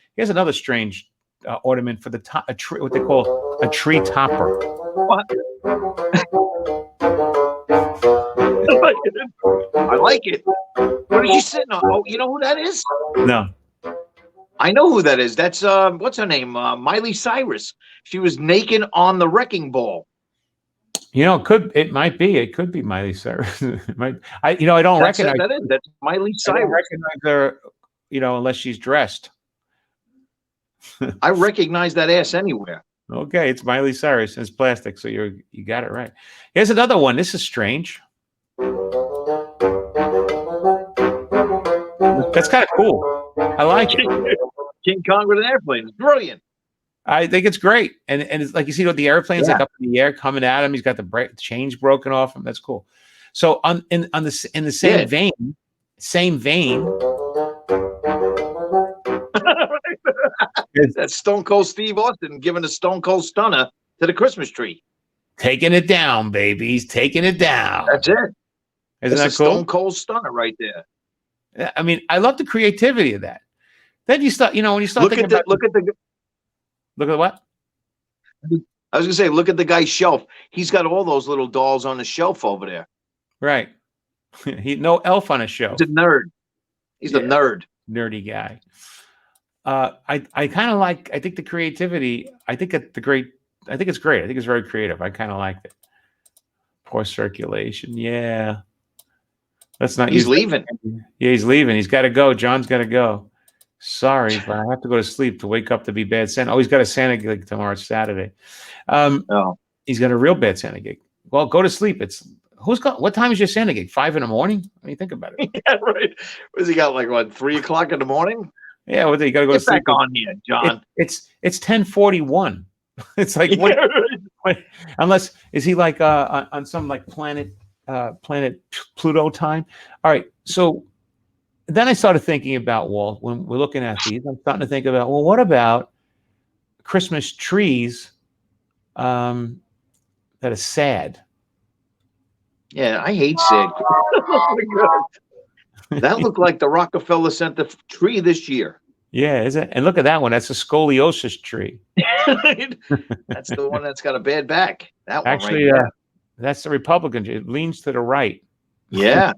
strange ornament for the top. What they call a tree topper. What? I like it. What is she sitting on? Oh, you know who that is? No. I know who that is. That's what's her name? Miley Cyrus. She was naked on the wrecking ball. You know, it might be. It could be Miley Cyrus. I don't recognize that. That's Miley Cyrus. I don't recognize her, unless she's dressed. I recognize that ass anywhere. Okay, it's Miley Cyrus. It's plastic, so you got it right. Here's another one. This is strange. That's kind of cool. I like it. King Kong with an airplane. It's brilliant. I think it's great, and it's like you see what the airplane's like up in the air coming at him. He's got the chains broken off him. That's cool. So in the same vein. That's Stone Cold Steve Austin giving a Stone Cold Stunner to the Christmas tree. Taking it down, babies. Taking it down. That's it. Isn't that cool? Stone Cold Stunner right there. I mean, I love the creativity of that. Then you start, when you start look at what? I was gonna say, look at the guy's shelf. He's got all those little dolls on the shelf over there. Right. No elf on a shelf. He's a nerd. He's a nerd. Nerdy guy. I kind of like. I think the creativity. I think it's great. I think it's very creative. I kind of liked it. Poor circulation. Yeah. Let's not. He's leaving. Yeah, he's leaving. He's got to go. John's got to go. Sorry, but I have to go to sleep to wake up to be bad Santa. Oh, he's got a Santa gig tomorrow. It's Saturday. Oh, He's got a real bad Santa gig. Well, go to sleep. What time is your Santa gig? 5 in the morning? I mean, think about it. yeah, right. What's he got? Like what? 3 o'clock in the morning? Yeah, well, you got to go to Get sleep. back on here, John. It's 10:41. It's like what, unless is he like on some like planet Pluto time? All right, so then I started thinking about, Walt, when we're looking at these, I'm starting to think about, well, what about Christmas trees that are sad? Yeah, I hate sad. Oh my God. That looked like the Rockefeller Center tree this year. Yeah, is it? And look at that one. That's a scoliosis tree. That's the one that's got a bad back. That Actually, one right there. that's the Republican tree. It leans to the right. Yeah.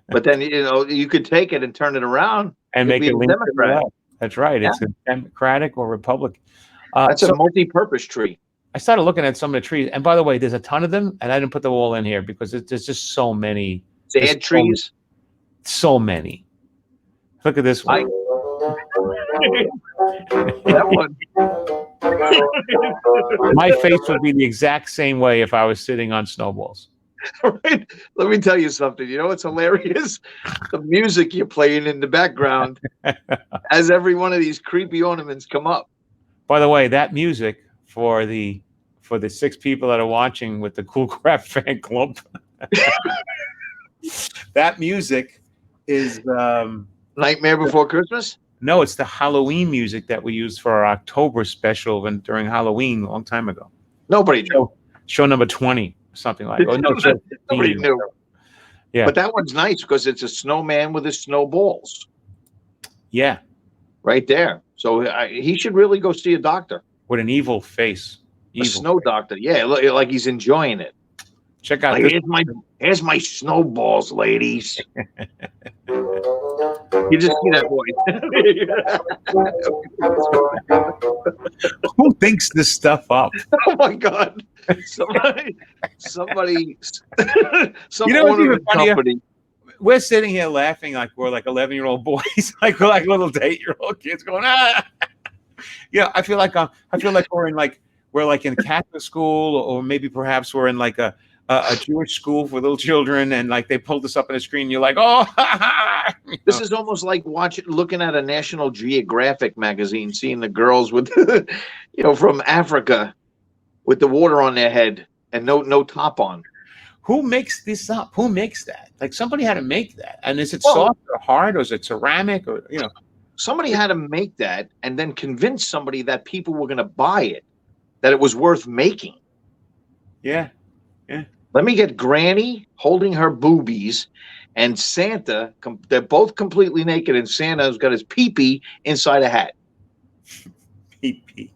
But then, you could take it and turn it around And make it lean to the Democrat. left. That's right. Yeah. It's a Democratic or Republican. That's a multi-purpose tree. I started looking at some of the trees. And by the way, there's a ton of them. And I didn't put them all in here because there's just so many. Sad trees. So many. Look at this one. That one. My face would be the exact same way if I was sitting on snowballs. Right? Let me tell you something. You know what's hilarious? The music you're playing in the background as every one of these creepy ornaments come up. By the way, that music for the 6 people that are watching with the Cool Crap fan club, that music is Nightmare Before Christmas? no, it's the Halloween music that we used for our October special during Halloween a long time ago. Nobody knew. Show number 20, something like. Oh no, Nobody knew. Yeah, But that one's nice because it's a snowman with his snowballs yeah, right there. So he should really go see a doctor, with an evil face. a Evil. snow doctor. Yeah, like he's enjoying it. Check out Like, this. here's my snowballs, ladies. You just see that voice. Who thinks this stuff up? Oh my God! Somebody, some You know what's even ornament funnier? company. We're sitting here laughing like we're like 11-year-old boys, like we're like little 8-year-old kids going, ah. Yeah, I feel like we're like in Catholic school, or maybe perhaps we're in like a Jewish school for little children, and like they pulled us up on the screen. And you're like, oh, This is almost like looking at a National Geographic magazine, seeing the girls with, from Africa, with the water on their head and no top on. Who makes this up? Who makes that? Like somebody had to make that. And is it soft or hard, or is it ceramic, or Somebody had to make that and then convince somebody that people were going to buy it, that it was worth making. Yeah. Let me get Granny holding her boobies and Santa. They're both completely naked, and Santa's got his pee-pee inside a hat. Pee-pee.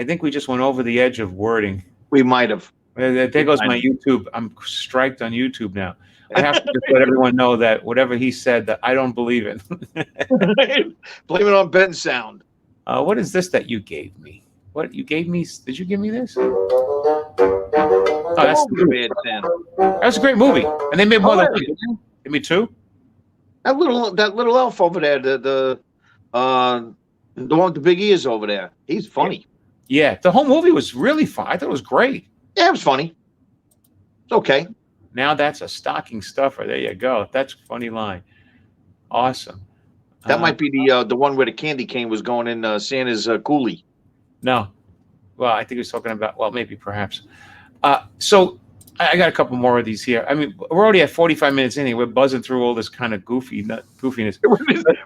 I think we just went over the edge of wording. We might have. There goes my YouTube. I'm striked on YouTube now. I have to just let everyone know that whatever he said, that I don't believe it. Blame it on Ben Sound. What is this that you gave me? What you gave me? Did you give me this? Oh, that's Bad Santa. that was a great movie, and they made more than one. Didn't they? They made 2. That little elf over there, the one with the big ears over there. He's funny. Yeah, the whole movie was really fun. I thought it was great. Yeah, it was funny. It's okay. Now that's a stocking stuffer. There you go. That's a funny line. Awesome. That might be the one where the candy cane was going in Santa's coolie. No. Well, I think he was talking about, well, maybe perhaps. So I got a couple more of these here. I mean, we're already at 45 minutes in. We're buzzing through all this kind of goofiness.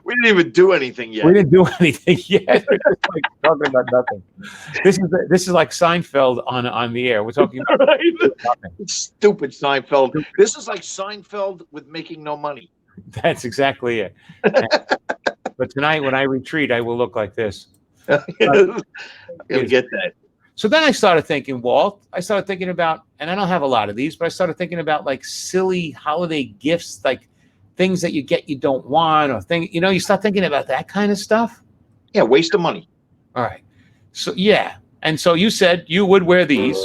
We didn't even do anything yet. We didn't do anything yet. We're just like talking about nothing. This is like Seinfeld on the air. We're talking about nothing. Stupid Seinfeld. This is like Seinfeld with making no money. That's exactly it. But tonight, when I retreat, I will look like this. You'll get that. So then I started thinking, Walt, about, and I don't have a lot of these, but I started thinking about like silly holiday gifts, like things that you get you don't want, or you start thinking about that kind of stuff. Yeah, waste of money. All right. So, yeah. And so you said you would wear these.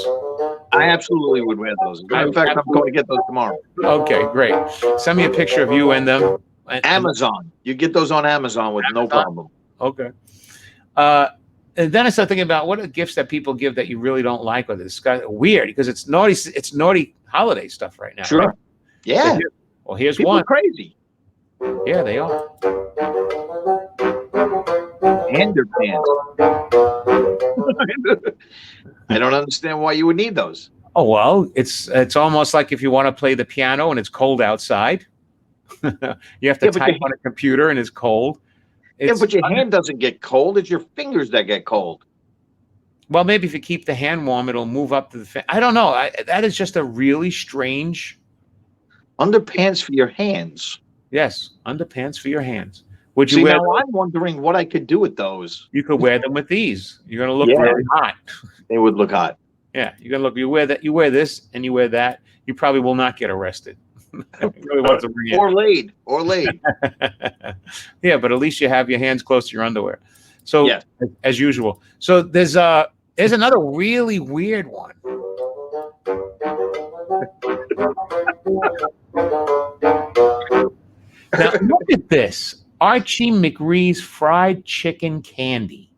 I absolutely would wear those. In fact, I'm going to get those tomorrow. Okay, great. Send me a picture of you in them. Amazon. You get those on Amazon with no problem. Okay. And then I started thinking about what are gifts that people give that you really don't like, or this guy weird because it's naughty. It's naughty holiday stuff right now. Sure. Right? Yeah. So here's people one. are crazy. Yeah, they are. Underpants. I don't understand why you would need those. Oh well, it's almost like if you want to play the piano and it's cold outside. You have to type on a computer and it's cold. But your hand doesn't get cold. It's your fingers that get cold. Well, maybe if you keep the hand warm, it'll move up to the. I don't know. That is just a really strange. Underpants for your hands. Yes, underpants for your hands. Would you See, wear? now I'm wondering what I could do with those. You could wear them with these. You're gonna look really hot. They would look hot. Yeah, you're gonna look. You wear that. You wear this, and you wear that. You probably will not get arrested. Really wants to bring or laid. Yeah, but at least you have your hands close to your underwear. So as usual. So there's another really weird one. Now look at this. Archie McRee's fried chicken candy.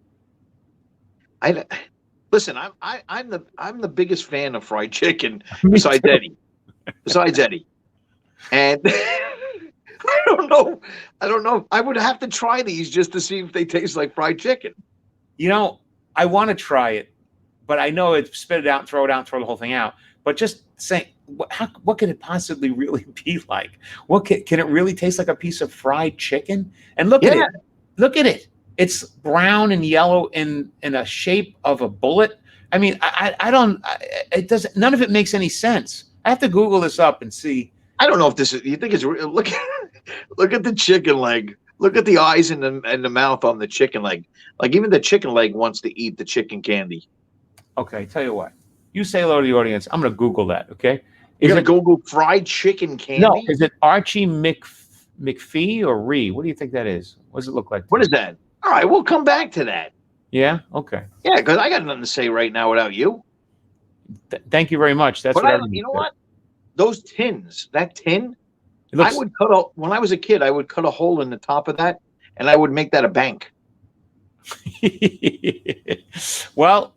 Listen, I'm the biggest fan of fried chicken besides Eddie. And I don't know. I would have to try these just to see if they taste like fried chicken. You know, I want to try it, but I know it's spit it out and throw it out and throw the whole thing out. But just saying, what can it possibly really be like? What can it really taste like a piece of fried chicken? And look at it. Look at it. It's brown and yellow in a shape of a bullet. I mean, I don't. It doesn't. None of it makes any sense. I have to Google this up and see. I don't know if this is. You think it's real? Look at the chicken leg. Look at the eyes and the mouth on the chicken leg. Like even the chicken leg wants to eat the chicken candy. Okay, tell you what. You say hello to the audience. I'm going to Google that. Okay. You're going to Google fried chicken candy? No. Is it Archie McPhee or Ree? What do you think that is? What does it look like? What is that? All right, we'll come back to that. Yeah. Okay. Yeah, because I got nothing to say right now without you. Thank you very much. That's you know what? Those tins, that tin, I would when I was a kid, I would cut a hole in the top of that and I would make that a bank. Well,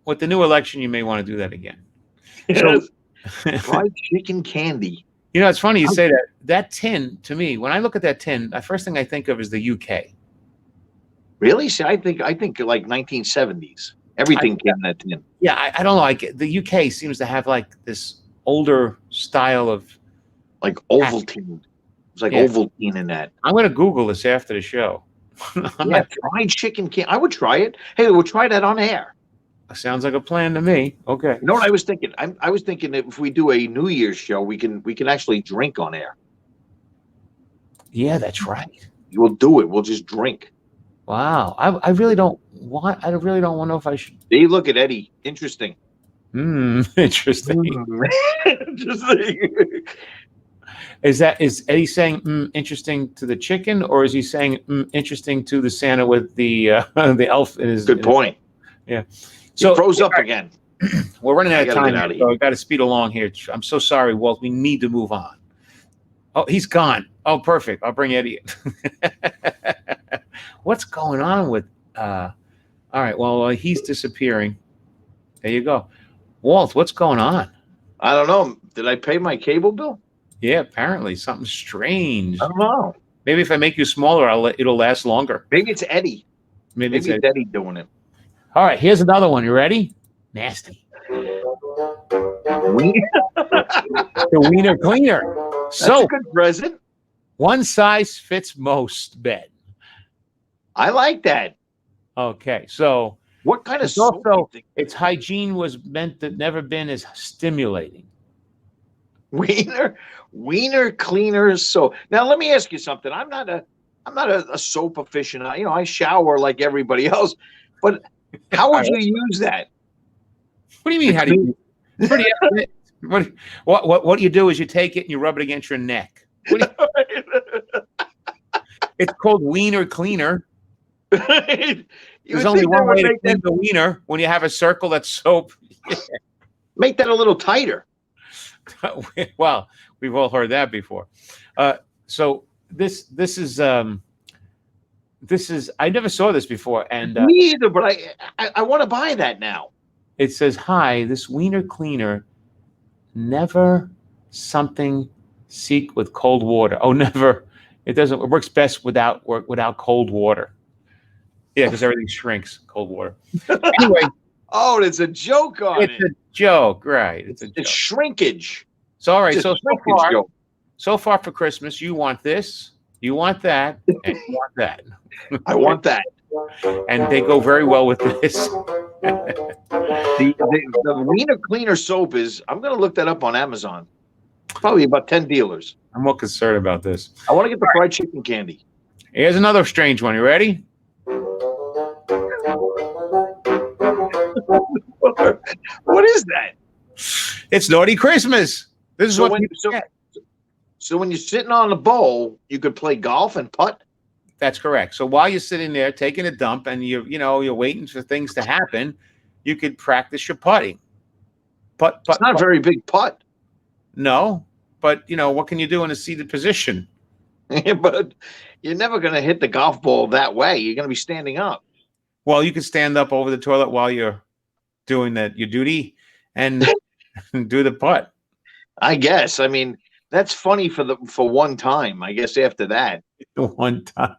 with the new election, you may want to do that again. Yes. So, fried chicken candy. You know, it's funny you say that. That tin, to me, when I look at that tin, the first thing I think of is the UK. Really? See, I think like 1970s. Everything came in that tin. Yeah, I don't know. The UK seems to have like this older style of like Ovaltine. It's like Ovaltine in that. I'm going to Google this after the show. Fried chicken candy. I would try it. Hey, we'll try that on air. Sounds like a plan to me. Okay. You know what I was thinking? I was thinking that if we do a New Year's show, we can actually drink on air. Yeah, that's right. We'll do it. We'll just drink. Wow. I really don't want. I really don't want to know if I should. Hey, look at Eddie. Interesting. Interesting. Interesting. Is Eddie saying interesting to the chicken, or is he saying interesting to the Santa with the elf in his? Good point. Yeah. So froze up again. We're running out of time, so we've got to speed along here. I'm so sorry, Walt. We need to move on. Oh, he's gone. Oh, perfect. I'll bring Eddie in. What's going on with? All right. Well, he's disappearing. There you go, Walt. What's going on? I don't know. Did I pay my cable bill? Yeah, apparently something strange. I don't know. Maybe if I make you smaller, it'll last longer. Maybe it's Eddie. Maybe it's Eddie doing it. All right, here's another one. You ready? Nasty. The Weiner Cleaner. That's a good present. One size fits most bed. I like that. Okay, so what kind of soap? Also, its hygiene was meant to never been as stimulating. Weiner Cleaner soap. Now let me ask you something. I'm not a soap aficionado. You know, I shower like everybody else, but how would you use that? What do you mean? How do you? What you do is you take it and you rub it against your neck. It's called Weiner Cleaner. There's only one way to clean the wiener when you have a circle that's soap. Make that a little tighter. Well, we've all heard that before. So this is I never saw this before, and Me either, but I want to buy that now. it says, "Hi, this Weiner Cleaner never something seek with cold water. Oh, never. It doesn't. It works best without cold water. Yeah, because everything shrinks cold water. Anyway, Oh, there's a joke on it's it. a joke, right? It's a It's joke. shrinkage. So all right. It's a So shrinkage joke. so far for Christmas, you want this, you want that, and you want that, I want that. and they go very well with this. The Weiner Cleaner soap is. I'm going to look that up on Amazon. Probably about 10 dealers. I'm more concerned about this. I want to get the fried chicken candy. Here's another strange one. You ready? What is that? It's Naughty Christmas. This is So what when, people so, get. so when you're sitting on a bowl, you could play golf and putt. That's correct. So while you're sitting there taking a dump and you're waiting for things to happen, you could practice your putting. Putt. It's not a very big putt, No, but what can you do in a seated position? but you're never going to hit the golf ball that way. You're going to be standing up. Well, you can stand up over the toilet while you're doing your duty and do the putt. I guess. I mean, that's funny for one time. I guess after that, One time.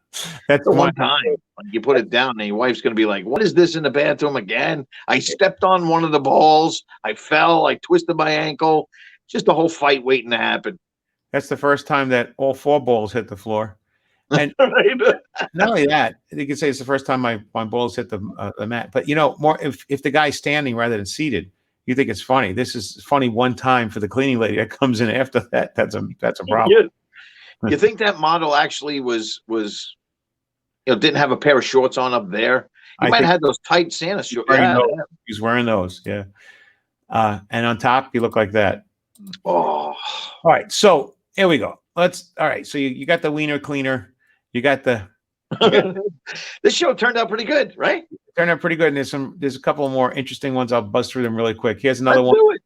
That's the one time when you put it down, and your wife's going to be like, "What is this in the bathroom again? I stepped on one of the balls. I fell. I twisted my ankle. Just a whole fight waiting to happen." That's the first time that all 4 balls hit the floor. And Right? not only that, you can say it's the first time my balls hit the mat. But more if the guy's standing rather than seated, you think it's funny. This is funny one time for the cleaning lady that comes in after that. That's a problem. Yeah. You think that model actually was didn't have a pair of shorts on up there? He might have had those tight Santa shorts. Yeah. He's wearing those. Yeah. And on top, you look like that. Oh. All right. So here we go. All right. So you got the Weiner Cleaner. You got the. This show turned out pretty good, right? Turned out pretty good. And there's a couple more interesting ones. I'll buzz through them really quick. Here's another one. Do it.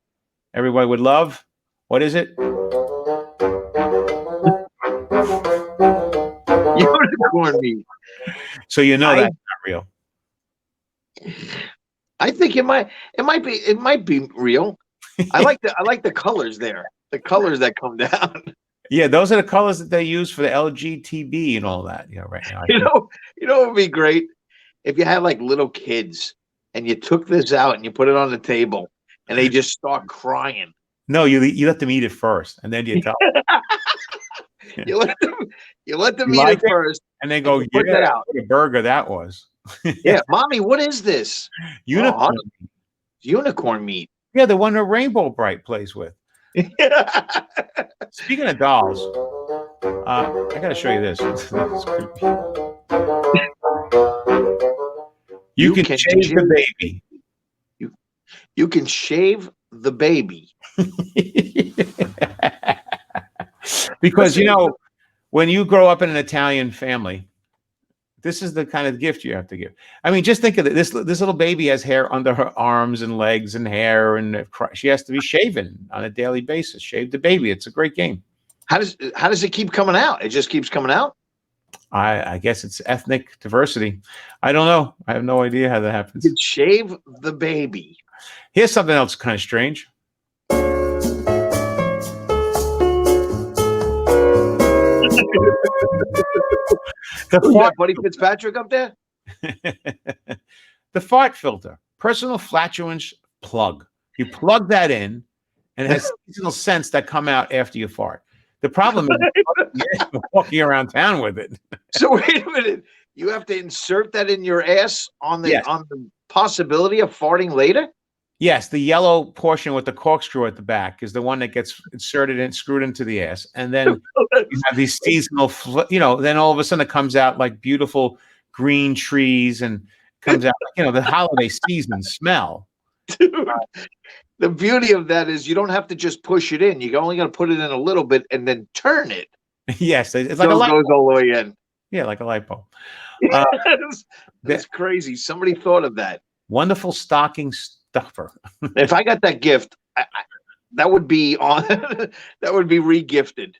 Everybody would love. What is it? Unicorn meat. So that's not real. I think it might be real. I like the colors there. The colors that come down. Yeah, those are the colors that they use for the LGTB and all that. Right now. It would be great if you had like little kids and you took this out and you put it on the table and they just start crying. No, you let them eat it first, and then you tell them. You let them eat it first, and they go, put that out. What a burger that was. Yeah, mommy, what is this? Unicorn. Unicorn meat. Yeah, the one that Rainbow Bright plays with. Speaking of dolls, I got to show you this. This is creepy. You can shave the baby. You can shave the baby. Because when you grow up in an Italian family, this is the kind of gift you have to give. I mean, just think of it. This little baby has hair under her arms and legs and hair, and she has to be shaven on a daily basis. Shave the baby. It's a great game. How does it keep coming out? It just keeps coming out? I guess it's ethnic diversity. I don't know. I have no idea how that happens. You shave the baby. Here's something else kind of strange. Buddy Fitzpatrick up there? The fart filter, personal flatulence plug. You plug that in, and it has seasonal scents that come out after you fart. The problem is walking around town with it. So wait a minute. You have to insert that in your ass on the possibility of farting later? Yes, the yellow portion with the corkscrew at the back is the one that gets inserted and screwed into the ass. And then you have these seasonal, then all of a sudden it comes out like beautiful green trees and comes out, the holiday season smell. Dude, the beauty of that is you don't have to just push it in. You only got to put it in a little bit and then turn it. Yes, it's like a light bulb. Goes all the way in. Yeah, like a light bulb. That's crary. Somebody thought of that. Wonderful stocking stuffer. If I got that gift, that would be on. That would be re-gifted.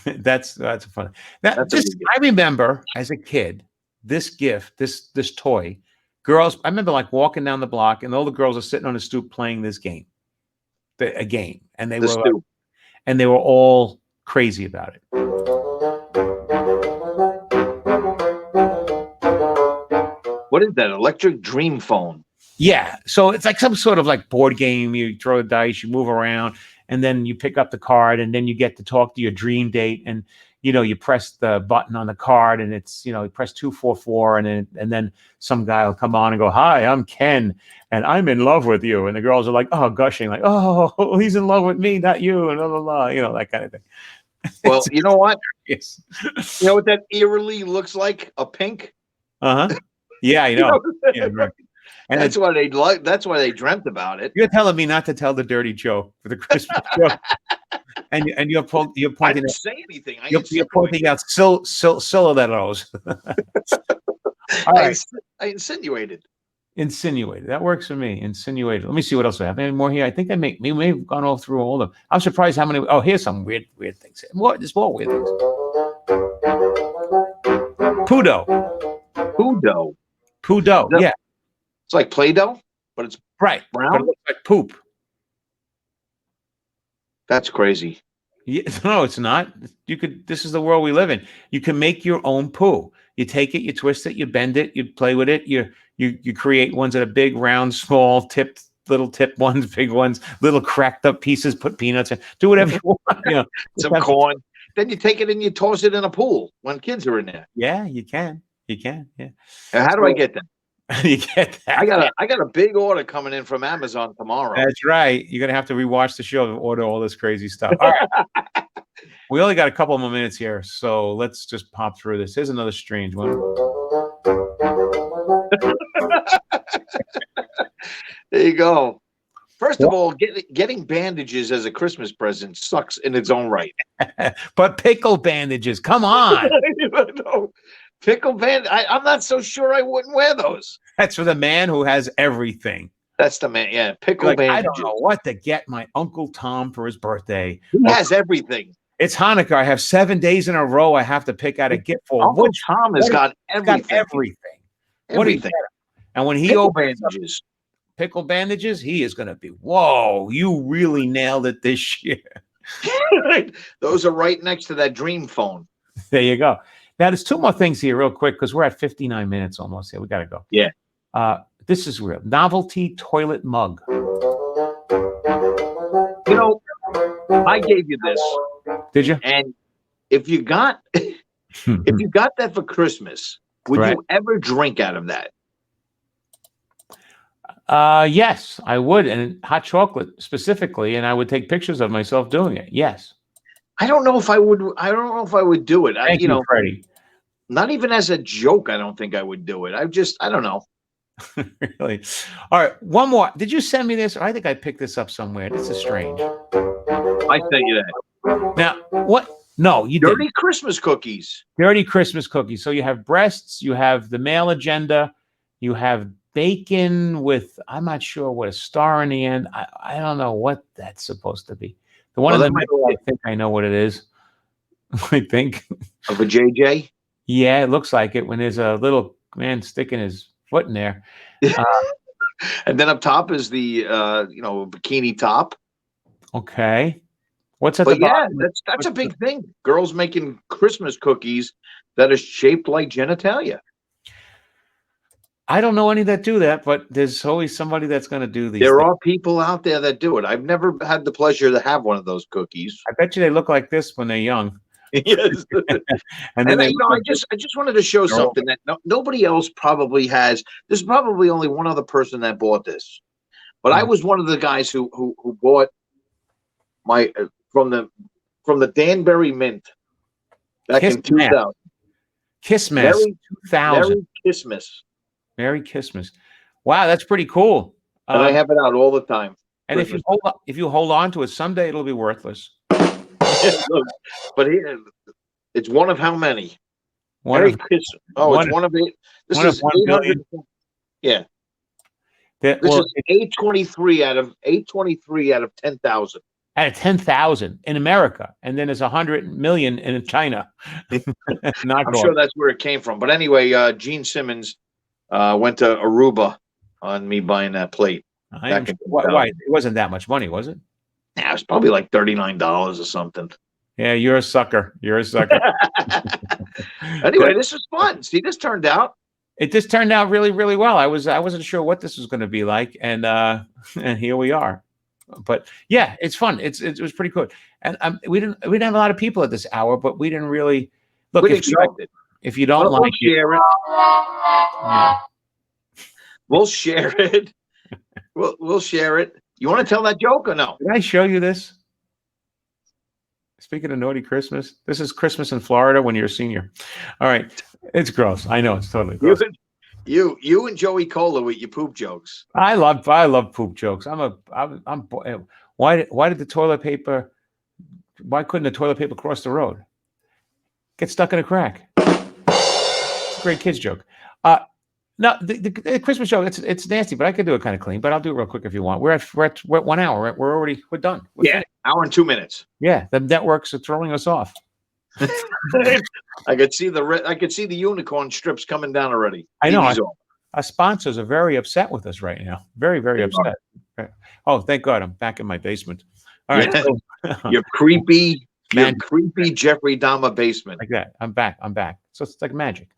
That's funny. That That's a just big gift. I remember as a kid, this gift, this toy, girls. I remember like walking down the block, and all the girls are sitting on the stoop playing this game, a game, and The stew. they were all crazy about it. What is that? Electric Dream Phone. Yeah, so it's like some sort of like board game. You throw a dice, you move around, and then you pick up the card, and then you get to talk to your dream date, and you press the button on the card, and it's you press 244, and then some guy will come on and go, "Hi, I'm Ken, and I'm in love with you," and the girls are like, "Oh, gushing, like, oh, he's in love with me, not you," and blah blah blah, that kind of thing. Well, you know what? Yes. You know what that eerily looks like? A pink. Yeah, I know. Yeah, right. And that's why they like. That's why they dreamt about it. You're telling me not to tell the dirty joke for the Christmas joke, and you're pointing. I didn't say anything. You're pointing out Silladeros. All right. I insinuated. Insinuated. That works for me. Insinuated. Let me see what else I have. Any more here? I think we may have gone all through all of them. I'm surprised how many. Oh, here's some weird things. There's more weird things. Pudo. Yeah. It's like Play-Doh, but it's right. Brown. But it looks like poop. That's crazy. Yeah, no, it's not. This is the world we live in. You can make your own poo. You take it, you twist it, you bend it, you play with it. You create ones that are big, round, small, tipped, little tip ones, big ones, little cracked up pieces. Put peanuts in. Do whatever you want. Some corn. Then you take it and you toss it in a pool when kids are in there. Yeah, you can. You can. Yeah. And how do I get them? You get that. I got a big order coming in from Amazon tomorrow. That's right. You're gonna have to rewatch the show to order all this crazy stuff. All right. We only got a couple more minutes here, so let's just pop through this. Here's another strange one. There you go. First of all, getting bandages as a Christmas present sucks in its own right. But pickle bandages, come on. No. Pickle band. I'm not so sure I wouldn't wear those. That's for the man who has everything. That's the man. Yeah, pickle bandages. I don't know what to get my Uncle Tom for his birthday. He has everything. It's Hanukkah. I have 7 days in a row I have to pick out a gift for. Uncle Tom has got everything. What do you think? And when he pickle bandages. Pickle bandages, he is going to be, whoa, you really nailed it this year. Those are right next to that dream phone. There you go. Now, there's two more things here real quick because we're at 59 minutes almost here. We got to go. Yeah. This is real. Novelty toilet mug. I gave you this. Did you? And if you got that for Christmas, would you ever drink out of that? Yes, I would, and hot chocolate specifically, and I would take pictures of myself doing it. Yes. I don't know if I would. I don't know if I would do it. Thank you, Freddie. Not even as a joke. I don't think I would do it. I don't know. Really? All right. One more. Did you send me this? I think I picked this up somewhere. This is strange. I sent you that. Now, what? No, you didn't. Dirty Christmas cookies. Dirty Christmas cookies. So you have breasts. You have the male agenda. You have bacon with, I'm not sure what, a star in the end. I don't know what that's supposed to be. The one in the middle, I think I know what it is. I think. Of a JJ? Yeah, it looks like it when there's a little man sticking his foot in there. And then up top is the bikini top. Okay. What's at the bottom? Yeah, that's a big thing. Girls making Christmas cookies that are shaped like genitalia. I don't know any that do that, but there's always somebody that's going to do these. There are people out there that do it. I've never had the pleasure to have one of those cookies. I bet you they look like this when they're young. Yes. and then I just wanted to show something that nobody else probably has. There's probably only one other person that bought this, but I was one of the guys who bought my from the Danbury Mint back in 2000. Christmas 2000. Merry Christmas. Merry Christmas. Wow, that's pretty cool. And I have it out all the time. And Christmas. if you hold on to it, someday it'll be worthless. But it's one of how many? Merry Christmas. Oh, it's one of eight. This is 800. Yeah. This is 823 out of 10,000. out of 10,000 in America, and then there's 100 million in China. I'm sure that's where it came from. But anyway, Gene Simmons went to Aruba on me buying that plate. Why? It wasn't that much money, was it? Yeah, it was probably like $39 or something. Yeah, you're a sucker. You're a sucker. Anyway, this was fun. See, this turned out. It just turned out really, really well. I wasn't sure what this was going to be like, and here we are. But yeah, it's fun. It was pretty cool. And we didn't have a lot of people at this hour, but we didn't really look. If you don't like share it, yeah. We'll share it. We'll share it. You want to tell that joke or no? Did I show you this? Speaking of naughty Christmas, this is Christmas in Florida when you're a senior. All right, it's gross. I know it's totally gross. You and Joey Cola with your poop jokes. I love poop jokes. Why did the toilet paper? Why couldn't the toilet paper cross the road? Get stuck in a crack. It's a great kids joke. No, the Christmas joke, it's nasty, but I could do it kind of clean. But I'll do it real quick if you want. We're at 1 hour. We're done. We're hour and 2 minutes. Yeah, the networks are throwing us off. I could see the unicorn strips coming down already. I know. Our sponsors are very upset with us right now. Very, very upset. Oh, thank God, I'm back in my basement. All right, your creepy Jeffrey Dahmer basement. Like that. I'm back. So it's like magic.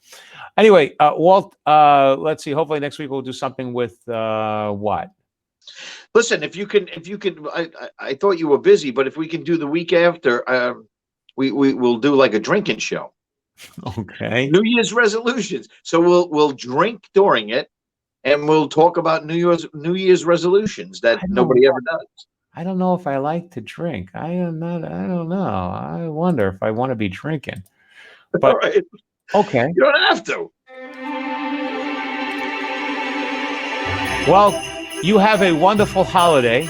Anyway, Walt, let's see. Hopefully next week we'll do something with what? Listen, if you can, I thought you were busy, but if we can do the week after, we'll do like a drinking show. Okay. New Year's resolutions. So we'll drink during it, and we'll talk about New Year's resolutions that nobody ever does. I don't know if I like to drink. I don't know. I wonder if I want to be drinking. But right. Okay. You don't have to. Well, you have a wonderful holiday.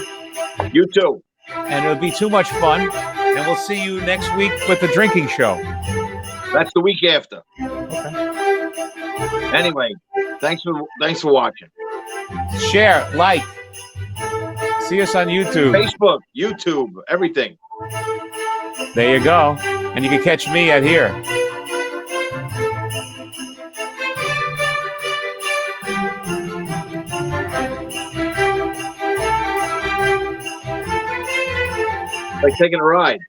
You too. And it'll be too much fun. And we'll see you next week with the drinking show. That's the week after. Okay. Anyway, thanks for watching. Share, like. See us on YouTube. Facebook, YouTube, everything. There you go. And you can catch me at here. Like taking a ride.